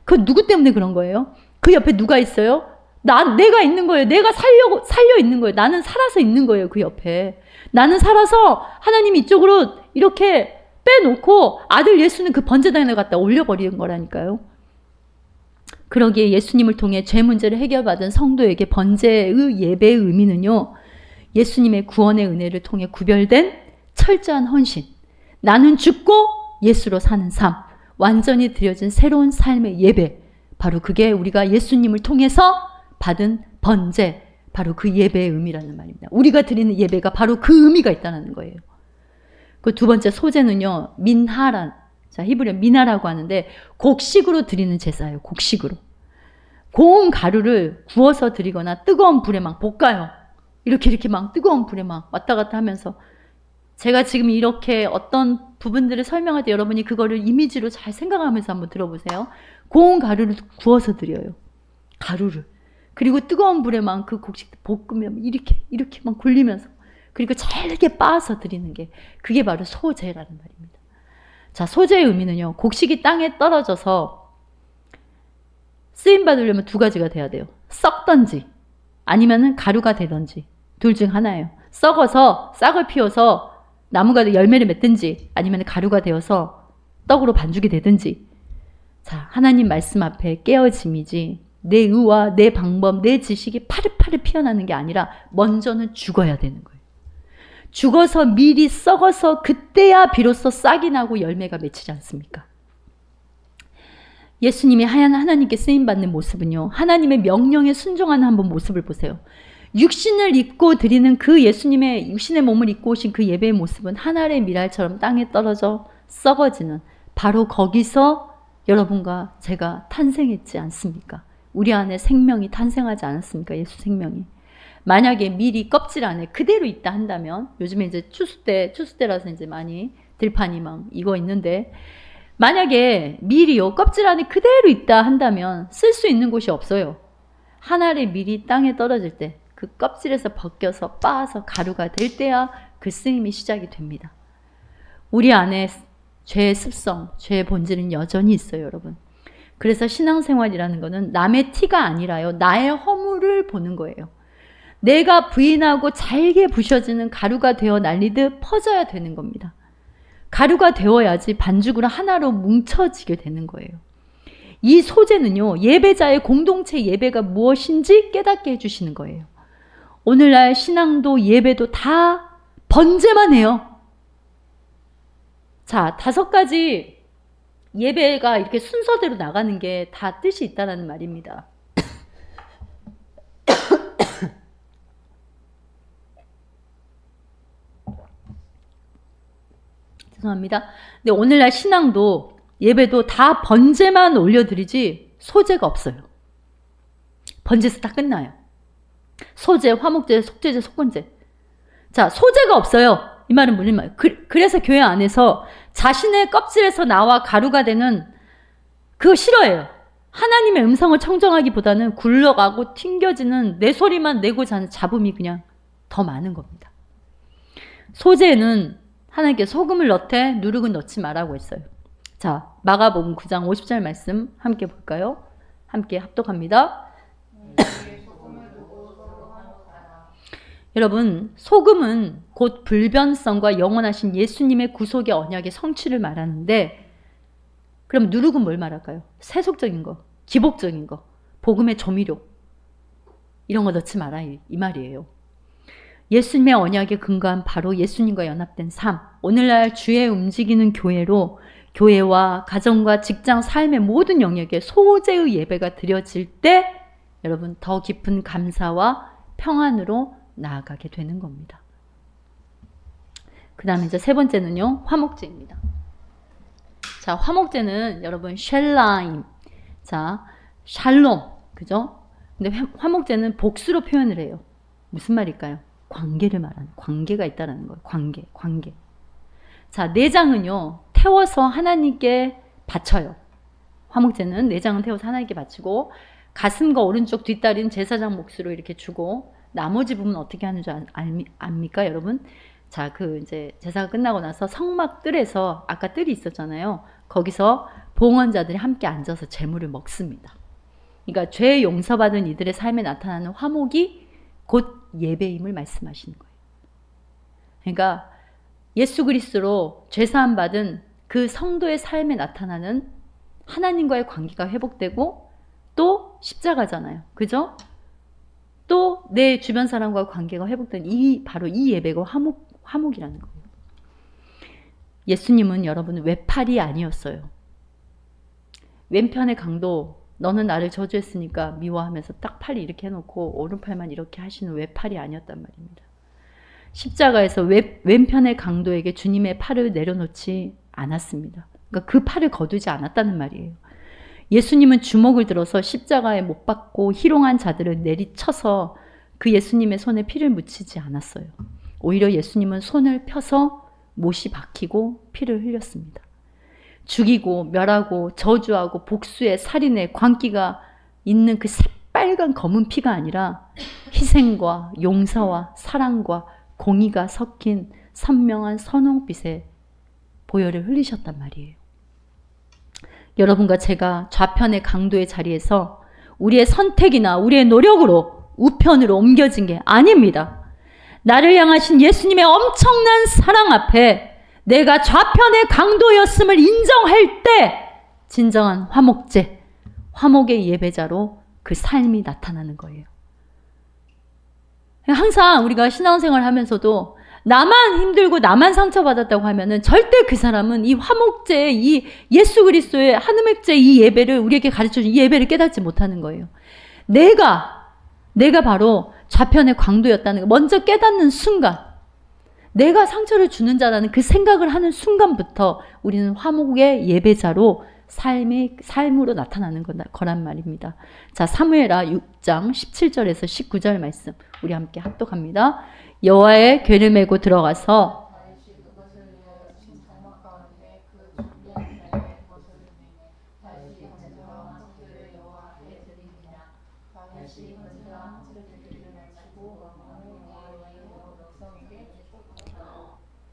그 누구 때문에 그런 거예요? 그 옆에 누가 있어요? 내가 있는 거예요. 내가 살려 있는 거예요. 나는 살아서 있는 거예요. 그 옆에. 나는 살아서 하나님이 이쪽으로 이렇게 빼놓고 아들 예수는 그 번제단에 갖다 올려버리는 거라니까요. 그러기에 예수님을 통해 죄 문제를 해결받은 성도에게 번제의 예배의 의미는요. 예수님의 구원의 은혜를 통해 구별된 철저한 헌신. 나는 죽고 예수로 사는 삶. 완전히 드려진 새로운 삶의 예배. 바로 그게 우리가 예수님을 통해서 받은 번제. 바로 그 예배의 의미라는 말입니다. 우리가 드리는 예배가 바로 그 의미가 있다는 거예요. 그 두 번째 소제는요. 민하란. 자, 히브리어 미나라고 하는데 곡식으로 드리는 제사예요. 곡식으로. 고운 가루를 구워서 드리거나 뜨거운 불에 막 볶아요. 이렇게 막 뜨거운 불에 막 왔다 갔다 하면서 제가 지금 이렇게 어떤 부분들을 설명할 때 여러분이 그거를 이미지로 잘 생각하면서 한번 들어보세요. 고운 가루를 구워서 드려요. 가루를. 그리고 뜨거운 불에 막 그 곡식 볶으면 이렇게 막 굴리면서 그리고 잘게 빻아서 드리는 게 그게 바로 소제라는 말입니다. 자, 소제의 의미는요. 곡식이 땅에 떨어져서 쓰임받으려면 두 가지가 돼야 돼요. 썩던지 아니면은 가루가 되던지 둘 중 하나예요. 썩어서 싹을 피워서 나무가 열매를 맺든지 아니면 가루가 되어서 떡으로 반죽이 되든지. 자, 하나님 말씀 앞에 깨어짐이지 내 의와 내 방법, 내 지식이 파릇파릇 피어나는 게 아니라 먼저는 죽어야 되는 거예요. 죽어서 미리 썩어서 그때야 비로소 싹이 나고 열매가 맺히지 않습니까? 예수님이 하나님께 쓰임받는 모습은요. 하나님의 명령에 순종하는 한번 모습을 보세요. 육신을 입고 드리는 그 예수님의 육신의 몸을 입고 오신 그 예배의 모습은 한 알의 밀알처럼 땅에 떨어져 썩어지는 바로 거기서 여러분과 제가 탄생했지 않습니까? 우리 안에 생명이 탄생하지 않았습니까? 예수 생명이. 만약에 밀이 껍질 안에 그대로 있다 한다면 요즘에 이제 추수때라서 이제 많이 들판이 막 익어 있는데 만약에 밀이요 껍질 안에 그대로 있다 한다면 쓸 수 있는 곳이 없어요. 한 알의 밀이 땅에 떨어질 때 그 껍질에서 벗겨서 빻아서 가루가 될 때야 그 쓰임이 시작이 됩니다. 우리 안에 죄의 습성, 죄의 본질은 여전히 있어요, 여러분. 그래서 신앙생활이라는 거는 남의 티가 아니라요. 나의 허물을 보는 거예요. 내가 부인하고 잘게 부셔지는 가루가 되어 날리듯 퍼져야 되는 겁니다. 가루가 되어야지 반죽으로 하나로 뭉쳐지게 되는 거예요. 이 소제는요. 예배자의 공동체 예배가 무엇인지 깨닫게 해주시는 거예요. 오늘날 신앙도 예배도 다 번제만 해요. 자, 5가지 예배가 이렇게 순서대로 나가는 게 다 뜻이 있다는 말입니다. 죄송합니다. 근데 오늘날 신앙도 예배도 다 번제만 올려드리지 소제가 없어요. 번제에서 다 끝나요. 소제, 화목제, 속제제, 속건제. 자, 소제가 없어요. 이 말은 무슨 말? 그래서 교회 안에서 자신의 껍질에서 나와 가루가 되는 그거 싫어해요. 하나님의 음성을 청정하기보다는 굴러가고 튕겨지는 내 소리만 내고자 하는 잡음이 그냥 더 많은 겁니다. 소제는 하나님께 소금을 넣되 누룩은 넣지 말라고 했어요. 자, 마가복음 9장 50절 말씀 함께 볼까요? 함께 합독합니다. 여러분, 소금은 곧 불변성과 영원하신 예수님의 구속의 언약의 성취를 말하는데 그럼 누룩은 뭘 말할까요? 세속적인 거, 기복적인 거, 복음의 조미료 이런 거 넣지 마라 이 말이에요. 예수님의 언약에 근거한 바로 예수님과 연합된 삶, 오늘날 주의 움직이는 교회로 교회와 가정과 직장, 삶의 모든 영역에 소제의 예배가 드려질 때 여러분 더 깊은 감사와 평안으로 나아가게 되는 겁니다. 그 다음에 이제 세 번째는요, 화목제입니다. 자, 화목제는 여러분 샬라임, 자, 샬롬, 그죠? 근데 화목제는 복수로 표현을 해요. 무슨 말일까요? 관계를 말하는, 관계가 있다라는 거예요. 관계. 자, 내장은요, 태워서 하나님께 바쳐요. 화목제는 내장은 태워서 하나님께 바치고 가슴과 오른쪽 뒷다리는 제사장 몫으로 이렇게 주고 나머지 부분 어떻게 하는 줄 압니까, 여러분? 자, 그 이제 제사가 끝나고 나서 성막 뜰에서 아까 뜰이 있었잖아요. 거기서 봉헌자들이 함께 앉아서 제물을 먹습니다. 그러니까 죄 용서받은 이들의 삶에 나타나는 화목이 곧 예배임을 말씀하시는 거예요. 그러니까 예수 그리스도로 죄 사함 받은 그 성도의 삶에 나타나는 하나님과의 관계가 회복되고 또 십자가잖아요. 그죠? 또 내 주변 사람과 관계가 회복된 바로 이 예배가 화목이라는 거예요. 예수님은 여러분 외팔이 아니었어요. 왼편의 강도 너는 나를 저주했으니까 미워하면서 딱 팔이 이렇게 해놓고 오른팔만 이렇게 하시는 외팔이 아니었단 말입니다. 십자가에서 왼편의 강도에게 주님의 팔을 내려놓지 않았습니다. 그러니까 그 팔을 거두지 않았다는 말이에요. 예수님은 주먹을 들어서 십자가에 못 박고 희롱한 자들을 내리쳐서 그 예수님의 손에 피를 묻히지 않았어요. 오히려 예수님은 손을 펴서 못이 박히고 피를 흘렸습니다. 죽이고 멸하고 저주하고 복수에 살인에 광기가 있는 그 새빨간 검은 피가 아니라 희생과 용서와 사랑과 공의가 섞인 선명한 선홍빛의 보혈을 흘리셨단 말이에요. 여러분과 제가 좌편의 강도의 자리에서 우리의 선택이나 우리의 노력으로 우편으로 옮겨진 게 아닙니다. 나를 향하신 예수님의 엄청난 사랑 앞에 내가 좌편의 강도였음을 인정할 때 진정한 화목제, 화목의 예배자로 그 삶이 나타나는 거예요. 항상 우리가 신앙생활 하면서도 나만 힘들고 나만 상처받았다고 하면은 절대 그 사람은 이 화목제의 이 예수 그리스도의 한음액제의 이 예배를 우리에게 가르쳐준 이 예배를 깨닫지 못하는 거예요. 내가 바로 좌편의 광도였다는 걸 먼저 깨닫는 순간, 내가 상처를 주는 자라는 그 생각을 하는 순간부터 우리는 화목의 예배자로 삶으로 나타나는 거란 말입니다. 자, 사무엘하 6장 17절에서 19절 말씀 우리 함께 합독합니다. 여호와의 궤를 메고 들어가서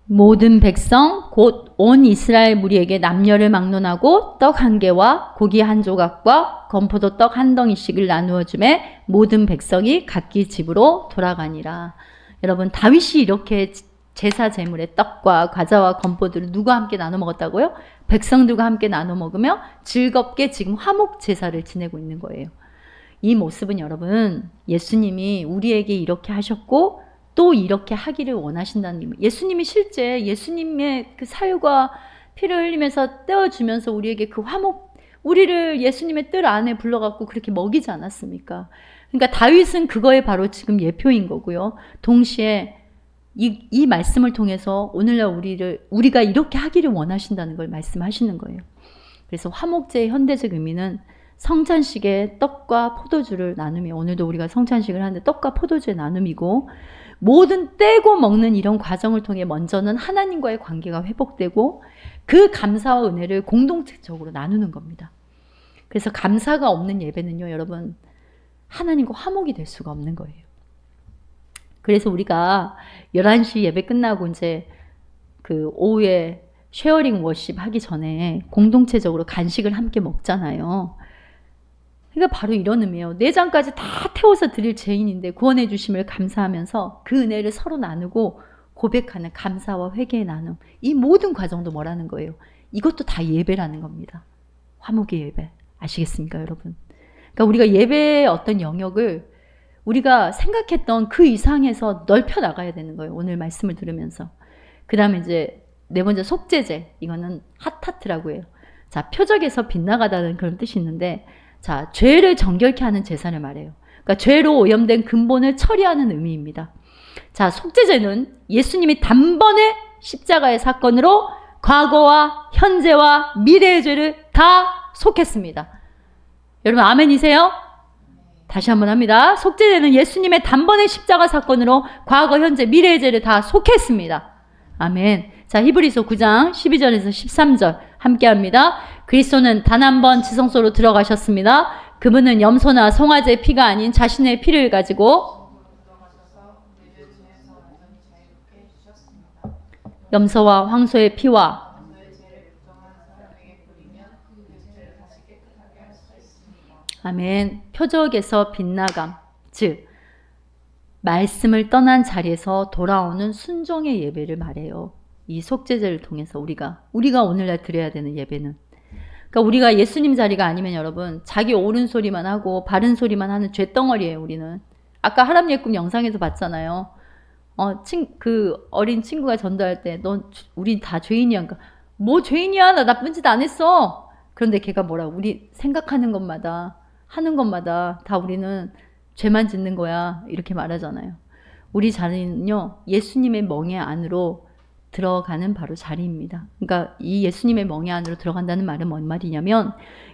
모든 백성 곧 온 이스라엘 무리에게 남녀를 막론하고 떡 한 개와 고기 한 조각과 건포도 떡 한 덩이씩을 나누어 주매 모든 백성이 각기 집으로 돌아가니라. 여러분, 다윗이 이렇게 제사 제물의 떡과 과자와 건포도를 누가 함께 나눠 먹었다고요? 백성들과 함께 나눠 먹으며 즐겁게 지금 화목 제사를 지내고 있는 거예요. 이 모습은 여러분, 예수님이 우리에게 이렇게 하셨고 또 이렇게 하기를 원하신다는 것. 예수님이 실제 예수님의 그 살과 피를 흘리면서 떼어주면서 우리에게 그 화목, 우리를 예수님의 뜰 안에 불러갖고 그렇게 먹이지 않았습니까? 그러니까 다윗은 그거에 바로 지금 예표인 거고요. 동시에 이 말씀을 통해서 오늘날 우리가 이렇게 하기를 원하신다는 걸 말씀하시는 거예요. 그래서 화목제의 현대적 의미는 성찬식에 떡과 포도주를 나누며, 오늘도 우리가 성찬식을 하는데 떡과 포도주의 나눔이고, 모든 떼고 먹는 이런 과정을 통해 먼저는 하나님과의 관계가 회복되고 그 감사와 은혜를 공동체적으로 나누는 겁니다. 그래서 감사가 없는 예배는요, 여러분, 하나님과 화목이 될 수가 없는 거예요. 그래서 우리가 11시 예배 끝나고 이제 그 오후에 쉐어링 워십 하기 전에 공동체적으로 간식을 함께 먹잖아요. 그러니까 바로 이런 의미예요. 내장까지 다 태워서 드릴 죄인인데 구원해 주심을 감사하면서 그 은혜를 서로 나누고 고백하는 감사와 회개의 나눔. 이 모든 과정도 뭐라는 거예요? 이것도 다 예배라는 겁니다. 화목의 예배. 아시겠습니까, 여러분? 그러니까 우리가 예배의 어떤 영역을 우리가 생각했던 그 이상에서 넓혀 나가야 되는 거예요. 오늘 말씀을 들으면서. 그 다음에 이제 네 번째 속죄제. 이거는 핫하트라고 해요. 자, 표적에서 빗나가다는 그런 뜻이 있는데, 자, 죄를 정결케 하는 제사를 말해요. 그러니까 죄로 오염된 근본을 처리하는 의미입니다. 자, 속죄제는 예수님이 단번에 십자가의 사건으로 과거와 현재와 미래의 죄를 다 속했습니다. 여러분 아멘이세요? 다시 한번 합니다. 속죄제는 예수님의 단번에 십자가 사건으로 과거, 현재, 미래의 죄를 다 속했습니다. 아멘. 자, 히브리서 9장 12절에서 13절 함께 합니다. 그리스도는 단 한 번 지성소로 들어가셨습니다. 그분은 염소나 송아지의 피가 아닌 자신의 피를 가지고 염소와 황소의 피와 아멘. 표적에서 빗나감, 즉 말씀을 떠난 자리에서 돌아오는 순종의 예배를 말해요. 이 속죄제를 통해서 우리가 오늘날 드려야 되는 예배는, 그러니까 우리가 예수님 자리가 아니면 여러분 자기 옳은 소리만 하고 바른 소리만 하는 죄덩어리예요. 우리는 아까 하람 예꿈 영상에서 봤잖아요. 그 어린 친구가 전도할 때 넌 우리 다 죄인이야. 그러니까 뭐 죄인이야, 나 나쁜 짓 안 했어. 그런데 걔가 뭐라, 우리 생각하는 것마다 하는 것마다 다 우리는 죄만 짓는 거야, 이렇게 말하잖아요. 우리 자리는요, 예수님의 멍에 안으로 들어가는 바로 자리입니다. 그러니까 이 예수님의 멍에 안으로 들어간다는 말은 뭔 말이냐면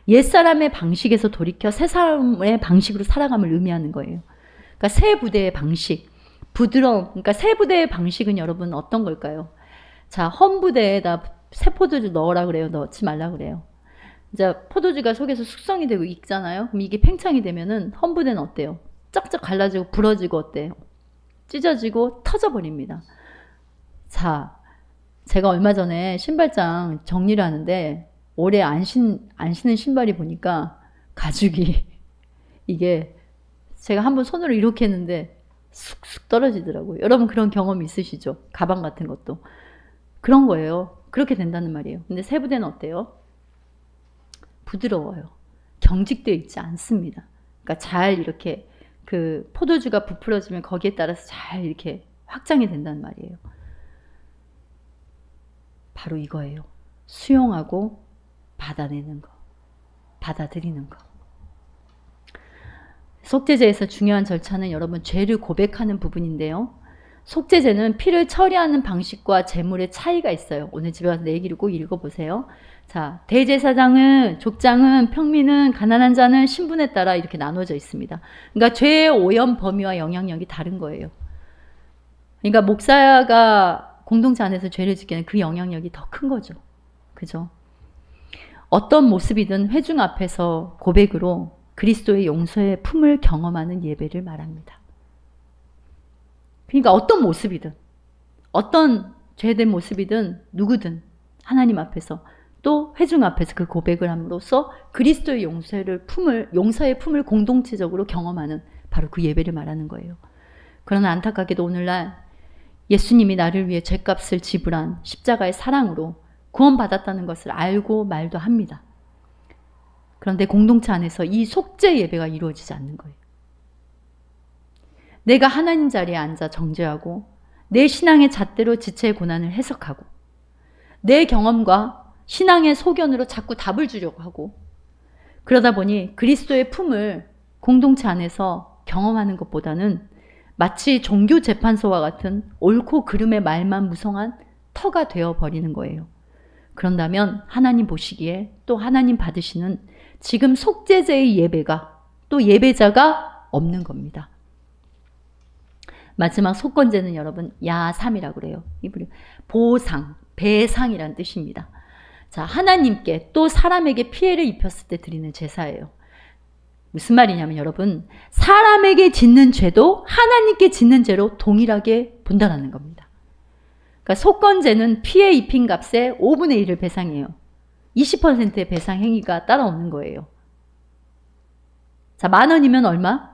옛사람의 방식에서 돌이켜 새 사람의 방식으로 살아감을 의미하는 거예요. 그러니까 새 부대의 방식, 부드러움. 그러니까 새 부대의 방식은 여러분 어떤 걸까요? 자, 헌 부대에다 새 포도주 넣으라 그래요? 넣지 말라 그래요? 이제 포도주가 속에서 숙성이 되고 익잖아요. 그럼 이게 팽창이 되면은 헌 부대는 어때요? 쩍쩍 갈라지고 부러지고 어때요? 찢어지고 터져버립니다. 자, 제가 얼마 전에 신발장 정리를 하는데 오래 안 신은 신발이 보니까 가죽이 이게 제가 한번 손으로 이렇게 했는데 쑥쑥 떨어지더라고요. 여러분 그런 경험 있으시죠? 가방 같은 것도. 그런 거예요. 그렇게 된다는 말이에요. 근데 세부대는 어때요? 부드러워요. 경직되어 있지 않습니다. 그러니까 잘 이렇게 그 포도주가 부풀어지면 거기에 따라서 잘 이렇게 확장이 된다는 말이에요. 바로 이거예요. 수용하고 받아내는 거. 받아들이는 거. 속죄제에서 중요한 절차는 여러분 죄를 고백하는 부분인데요. 속죄제는 피를 처리하는 방식과 제물의 차이가 있어요. 오늘 집에 가서 내 얘기를 꼭 읽어보세요. 자, 대제사장은, 족장은, 평민은, 가난한 자는 신분에 따라 이렇게 나눠져 있습니다. 그러니까 죄의 오염 범위와 영향력이 다른 거예요. 그러니까 목사가 공동체 안에서 죄를 짓기에는 그 영향력이 더 큰 거죠. 그죠? 어떤 모습이든 회중 앞에서 고백으로 그리스도의 용서의 품을 경험하는 예배를 말합니다. 그러니까 어떤 모습이든, 어떤 죄된 모습이든 누구든 하나님 앞에서 또 회중 앞에서 그 고백을 함으로써 그리스도의 용서의 품을 공동체적으로 경험하는 바로 그 예배를 말하는 거예요. 그러나 안타깝게도 오늘날 예수님이 나를 위해 죄값을 지불한 십자가의 사랑으로 구원받았다는 것을 알고 말도 합니다. 그런데 공동체 안에서 이 속죄 예배가 이루어지지 않는 거예요. 내가 하나님 자리에 앉아 정죄하고 내 신앙의 잣대로 지체의 고난을 해석하고 내 경험과 신앙의 소견으로 자꾸 답을 주려고 하고 그러다 보니 그리스도의 품을 공동체 안에서 경험하는 것보다는 마치 종교재판소와 같은 옳고 그름의 말만 무성한 터가 되어버리는 거예요. 그런다면 하나님 보시기에 또 하나님 받으시는 지금 속죄제의 예배가 또 예배자가 없는 겁니다. 마지막 속건제는 여러분 야삼이라고 그래요. 보상, 배상이란 뜻입니다. 자, 하나님께 또 사람에게 피해를 입혔을 때 드리는 제사예요. 무슨 말이냐면 여러분 사람에게 짓는 죄도 하나님께 짓는 죄로 동일하게 본다라는 겁니다. 그러니까 속건제는 피해 입힌 값의 5분의 1을 배상해요. 20%의 배상 행위가 따라오는 거예요. 자, 10,000원이면 얼마?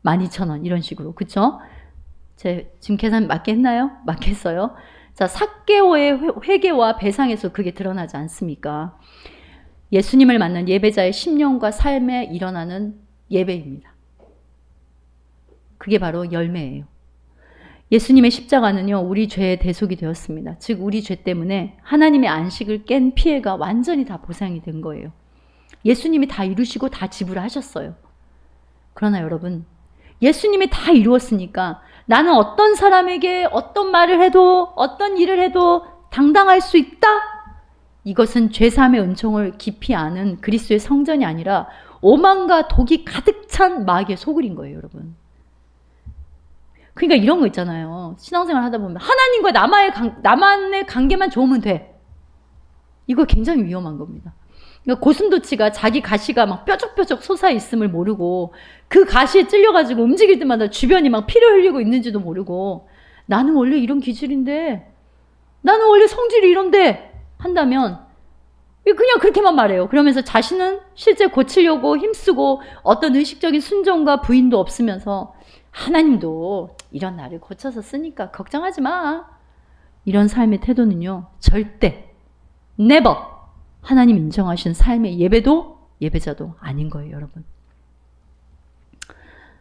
12,000원 이런 식으로. 그쵸? 지금 계산 맞게 했나요? 맞게 했어요. 자, 삭개오의 회개와 배상에서 그게 드러나지 않습니까? 예수님을 만난 예배자의 심령과 삶에 일어나는 예배입니다. 그게 바로 열매예요. 예수님의 십자가는요, 우리 죄의 대속이 되었습니다. 즉, 우리 죄 때문에 하나님의 안식을 깬 피해가 완전히 다 보상이 된 거예요. 예수님이 다 이루시고 다 지불하셨어요. 그러나 여러분, 예수님이 다 이루었으니까 나는 어떤 사람에게 어떤 말을 해도 어떤 일을 해도 당당할 수 있다? 이것은 죄사함의 은총을 깊이 아는 그리스도의 성전이 아니라 오만과 독이 가득 찬 마귀의 소굴인 거예요, 여러분. 그러니까 이런 거 있잖아요. 신앙생활 하다 보면 하나님과 나만의 관계만 좋으면 돼. 이거 굉장히 위험한 겁니다. 그러니까 고슴도치가 자기 가시가 막 뾰족뾰족 솟아 있음을 모르고 그 가시에 찔려가지고 움직일 때마다 주변이 막 피를 흘리고 있는지도 모르고 나는 원래 이런 기질인데 나는 원래 성질이 이런데 한다면 그냥 그렇게만 말해요. 그러면서 자신은 실제 고치려고 힘쓰고 어떤 의식적인 순종과 부인도 없으면서 하나님도 이런 나를 고쳐서 쓰니까 걱정하지 마. 이런 삶의 태도는요. 절대 never 하나님 인정하신 삶의 예배자도 아닌 거예요, 여러분.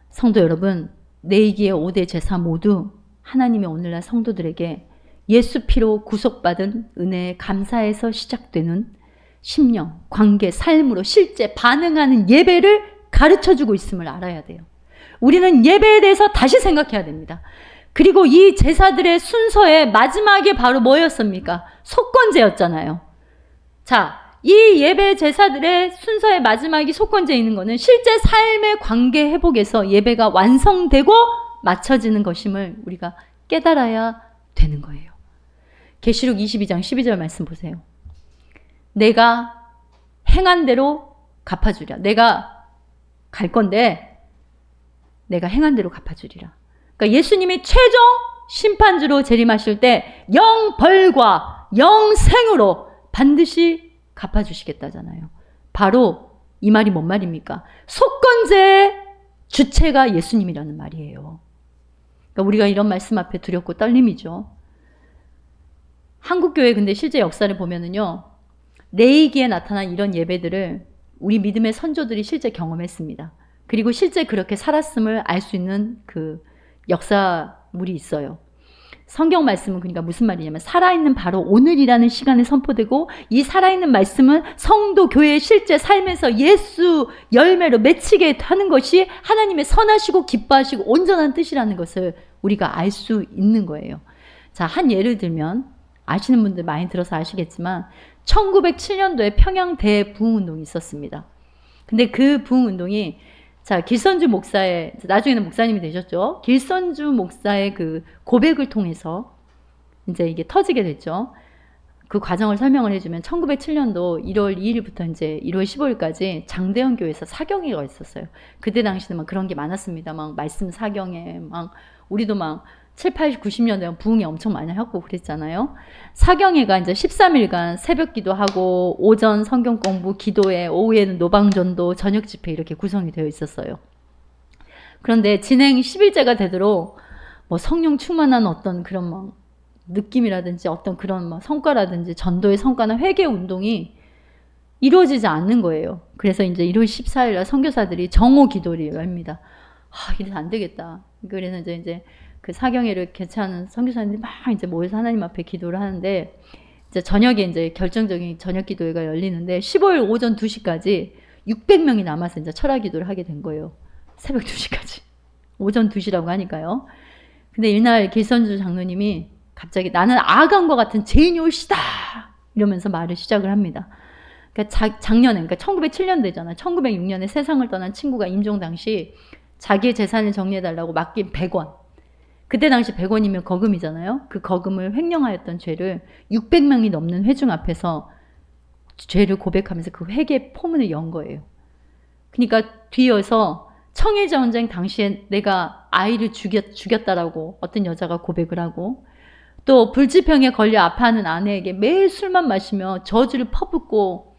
성도 여러분, 내2기의 5대 제사 모두 하나님이 오늘날 성도들에게 예수 피로 구속받은 은혜의 감사에서 시작되는 심령, 관계, 삶으로 실제 반응하는 예배를 가르쳐주고 있음을 알아야 돼요. 우리는 예배에 대해서 다시 생각해야 됩니다. 그리고 이 제사들의 순서의 마지막이 바로 뭐였습니까? 속건제였잖아요. 자, 이 예배 제사들의 순서의 마지막이 속건제에 있는 것은 실제 삶의 관계 회복에서 예배가 완성되고 맞춰지는 것임을 우리가 깨달아야 되는 거예요. 계시록 22장 12절 말씀 보세요. 내가 행한 대로 갚아주랴. 내가 갈 건데 내가 행한 대로 갚아주리라. 그러니까 예수님이 최종 심판주로 재림하실 때 영벌과 영생으로 반드시 갚아주시겠다잖아요. 바로 이 말이 뭔 말입니까? 속건제의 주체가 예수님이라는 말이에요. 그러니까 우리가 이런 말씀 앞에 두렵고 떨림이죠. 한국교회 근데 실제 역사를 보면은요, 레이기에 나타난 이런 예배들을 우리 믿음의 선조들이 실제 경험했습니다. 그리고 실제 그렇게 살았음을 알 수 있는 그 역사물이 있어요. 성경 말씀은 그러니까 무슨 말이냐면 살아있는 바로 오늘이라는 시간에 선포되고 이 살아있는 말씀은 성도 교회의 실제 삶에서 예수 열매로 맺히게 하는 것이 하나님의 선하시고 기뻐하시고 온전한 뜻이라는 것을 우리가 알 수 있는 거예요. 자, 한 예를 들면 아시는 분들 많이 들어서 아시겠지만 1907년도에 평양 대부흥운동이 있었습니다. 근데 그 부흥운동이 자, 길선주 목사의, 나중에는 목사님이 되셨죠. 길선주 목사의 그 고백을 통해서 이제 이게 터지게 됐죠. 그 과정을 설명을 해주면 1907년도 1월 2일부터 이제 1월 15일까지 장대현 교회에서 사경회가 있었어요. 그때 당시는 막 그런 게 많았습니다. 막 말씀 사경회, 막 우리도 막 7, 80, 90년대 부흥이 엄청 많이 하고 그랬잖아요. 사경회가 이제 13일간 새벽 기도하고 오전 성경 공부, 기도회, 오후에는 노방전도, 저녁 집회 이렇게 구성이 되어 있었어요. 그런데 진행 10일째가 되도록 뭐 성령 충만한 어떤 그런 막 느낌이라든지 어떤 그런 막 성과라든지 전도의 성과나 회개 운동이 이루어지지 않는 거예요. 그래서 이제 1월 14일 날 선교사들이 정오 기도를 열립니다. 이래서 안 되겠다. 그래서 이제 그 사경회를 개최하는 선교사님들이 막 이제 모여서 하나님 앞에 기도를 하는데 이제 저녁에 이제 결정적인 저녁 기도회가 열리는데 15일 오전 2시까지 600명이 남아서 이제 철학 기도를 하게 된 거예요. 새벽 2시까지. 오전 2시라고 하니까요. 근데 이날 길선주 장로님이 갑자기 나는 아간과 같은 죄인이 올시다 이러면서 말을 시작을 합니다. 그러니까 작년에, 그러니까 1907년도잖아요. 1906년에 세상을 떠난 친구가 임종 당시 자기의 재산을 정리해달라고 맡긴 100원. 그때 당시 100원이면 거금이잖아요. 그 거금을 횡령하였던 죄를 600명이 넘는 회중 앞에서 죄를 고백하면서 그 회개 포문을 연 거예요. 그러니까 뒤이어서 청일제 전쟁 당시에 내가 아이를 죽였다라고 어떤 여자가 고백을 하고 또 불치병에 걸려 아파하는 아내에게 매일 술만 마시며 저주를 퍼붓고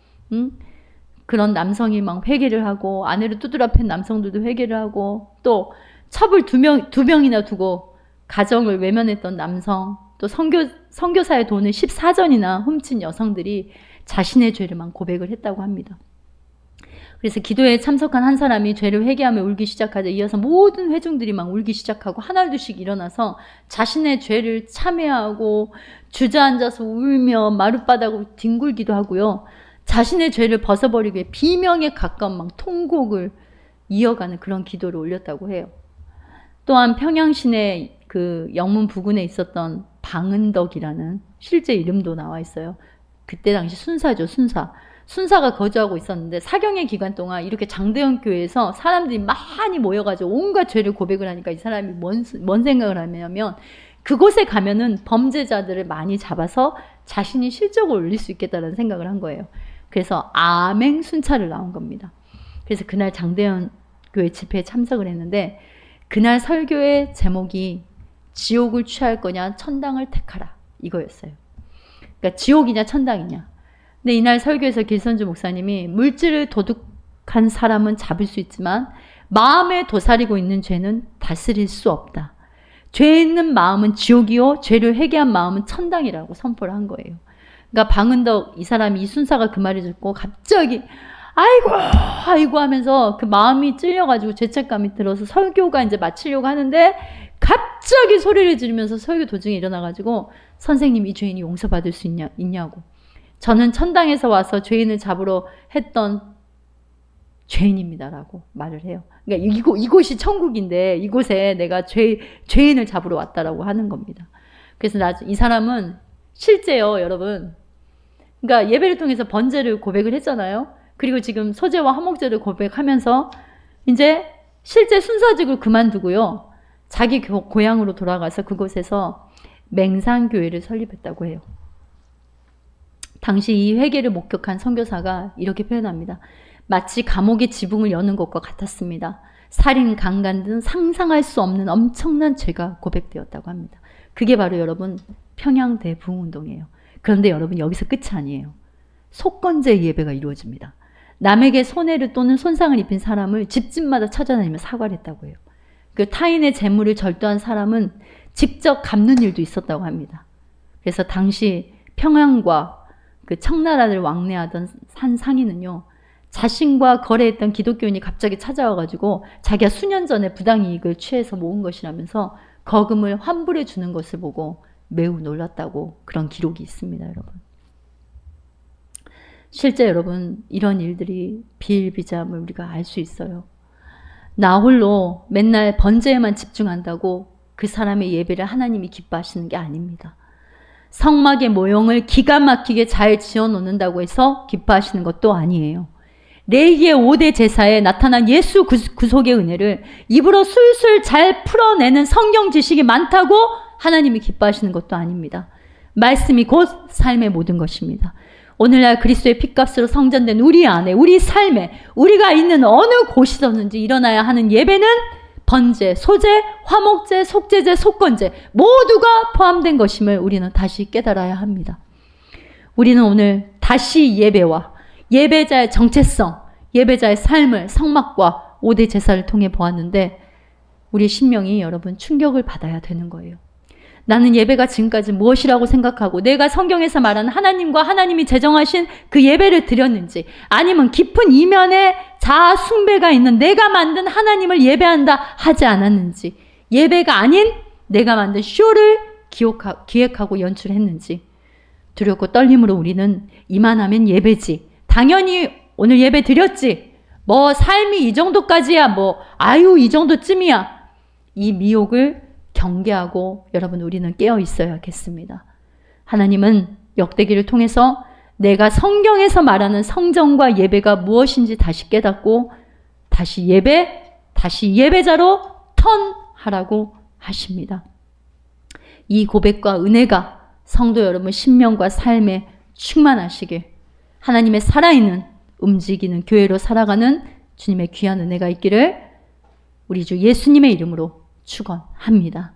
그런 남성이 막 회개를 하고 아내를 두드려 팬 남성들도 회개를 하고 또 첩을 두 명이나 두고 가정을 외면했던 남성, 또 선교사의 돈을 14전이나 훔친 여성들이 자신의 죄를 막 고백을 했다고 합니다. 그래서 기도에 참석한 한 사람이 죄를 회개하며 울기 시작하자 이어서 모든 회중들이 막 울기 시작하고 하나둘씩 일어나서 자신의 죄를 참회하고 주저앉아서 울며 마룻바닥으로 뒹굴기도 하고요. 자신의 죄를 벗어버리기 위해 비명에 가까운 막 통곡을 이어가는 그런 기도를 올렸다고 해요. 또한 평양시내 그 영문 부근에 있었던 방은덕이라는 실제 이름도 나와 있어요. 그때 당시 순사죠, 순사. 순사가 거주하고 있었는데 사경의 기간 동안 이렇게 장대현 교회에서 사람들이 많이 모여가지고 온갖 죄를 고백을 하니까 이 사람이 뭔 생각을 하냐면 그곳에 가면은 범죄자들을 많이 잡아서 자신이 실적을 올릴 수 있겠다는 생각을 한 거예요. 그래서 아맹 순찰을 나온 겁니다. 그래서 그날 장대현 교회 집회에 참석을 했는데 그날 설교의 제목이 지옥을 취할 거냐 천당을 택하라 이거였어요. 그러니까 지옥이냐 천당이냐. 근데 이날 설교에서 길선주 목사님이 물질을 도둑한 사람은 잡을 수 있지만 마음에 도사리고 있는 죄는 다스릴 수 없다. 죄 있는 마음은 지옥이요 죄를 회개한 마음은 천당이라고 선포를 한 거예요. 그러니까 방은덕 이 사람이 이 순사가 그 말을 듣고 갑자기 아이고 하면서 그 마음이 찔려가지고 죄책감이 들어서 설교가 이제 마치려고 하는데 갑자기 소리를 지르면서 설교 도중에 일어나가지고 선생님 이 죄인이 용서받을 수 있냐고. 저는 천당에서 와서 죄인을 잡으러 했던 죄인입니다라고 말을 해요. 그러니까 이곳이 천국인데 이곳에 내가 죄인을 잡으러 왔다라고 하는 겁니다. 그래서 이 사람은 실제요, 여러분. 그러니까 예배를 통해서 번제를 고백을 했잖아요. 그리고 지금 소제와 화목제를 고백하면서 이제 실제 순사직을 그만두고요. 자기 고향으로 돌아가서 그곳에서 맹산교회를 설립했다고 해요. 당시 이 회개를 목격한 선교사가 이렇게 표현합니다. 마치 감옥의 지붕을 여는 것과 같았습니다. 살인, 강간 등 상상할 수 없는 엄청난 죄가 고백되었다고 합니다. 그게 바로 여러분 평양대 부흥운동이에요. 그런데 여러분 여기서 끝이 아니에요. 속건제 예배가 이루어집니다. 남에게 손해를 또는 손상을 입힌 사람을 집집마다 찾아다니며 사과를 했다고 해요. 그 타인의 재물을 절도한 사람은 직접 갚는 일도 있었다고 합니다. 그래서 당시 평양과 그 청나라를 왕래하던 한 상인은요, 자신과 거래했던 기독교인이 갑자기 찾아와가지고 자기가 수년 전에 부당이익을 취해서 모은 것이라면서 거금을 환불해 주는 것을 보고 매우 놀랐다고 그런 기록이 있습니다, 여러분. 실제 여러분 이런 일들이 비일비재함을 우리가 알 수 있어요. 나 홀로 맨날 번제에만 집중한다고 그 사람의 예배를 하나님이 기뻐하시는 게 아닙니다. 성막의 모형을 기가 막히게 잘 지어놓는다고 해서 기뻐하시는 것도 아니에요. 레위기의 5대 제사에 나타난 예수 구속의 은혜를 입으로 술술 잘 풀어내는 성경 지식이 많다고 하나님이 기뻐하시는 것도 아닙니다. 말씀이 곧 삶의 모든 것입니다. 오늘날 그리스도의 피값으로 성전된 우리 안에, 우리 삶에, 우리가 있는 어느 곳이든지 일어나야 하는 예배는 번제, 소제, 화목제, 속제제, 속건제 모두가 포함된 것임을 우리는 다시 깨달아야 합니다. 우리는 오늘 다시 예배와 예배자의 정체성, 예배자의 삶을 성막과 5대 제사를 통해 보았는데 우리 심령이 여러분 충격을 받아야 되는 거예요. 나는 예배가 지금까지 무엇이라고 생각하고 내가 성경에서 말하는 하나님과 하나님이 제정하신 그 예배를 드렸는지, 아니면 깊은 이면에 자아 숭배가 있는 내가 만든 하나님을 예배한다 하지 않았는지, 예배가 아닌 내가 만든 쇼를 기획하고 연출했는지 두렵고 떨림으로 우리는 이만하면 예배지, 당연히 오늘 예배 드렸지, 뭐 삶이 이 정도까지야, 뭐 아유 이 정도쯤이야, 이 미혹을 경계하고 여러분 우리는 깨어 있어야겠습니다. 하나님은 역대기를 통해서 내가 성경에서 말하는 성전과 예배가 무엇인지 다시 깨닫고 다시 예배자로 턴하라고 하십니다. 이 고백과 은혜가 성도 여러분 심령과 삶에 충만하시길, 하나님의 살아있는 움직이는 교회로 살아가는 주님의 귀한 은혜가 있기를 우리 주 예수님의 이름으로 축원합니다.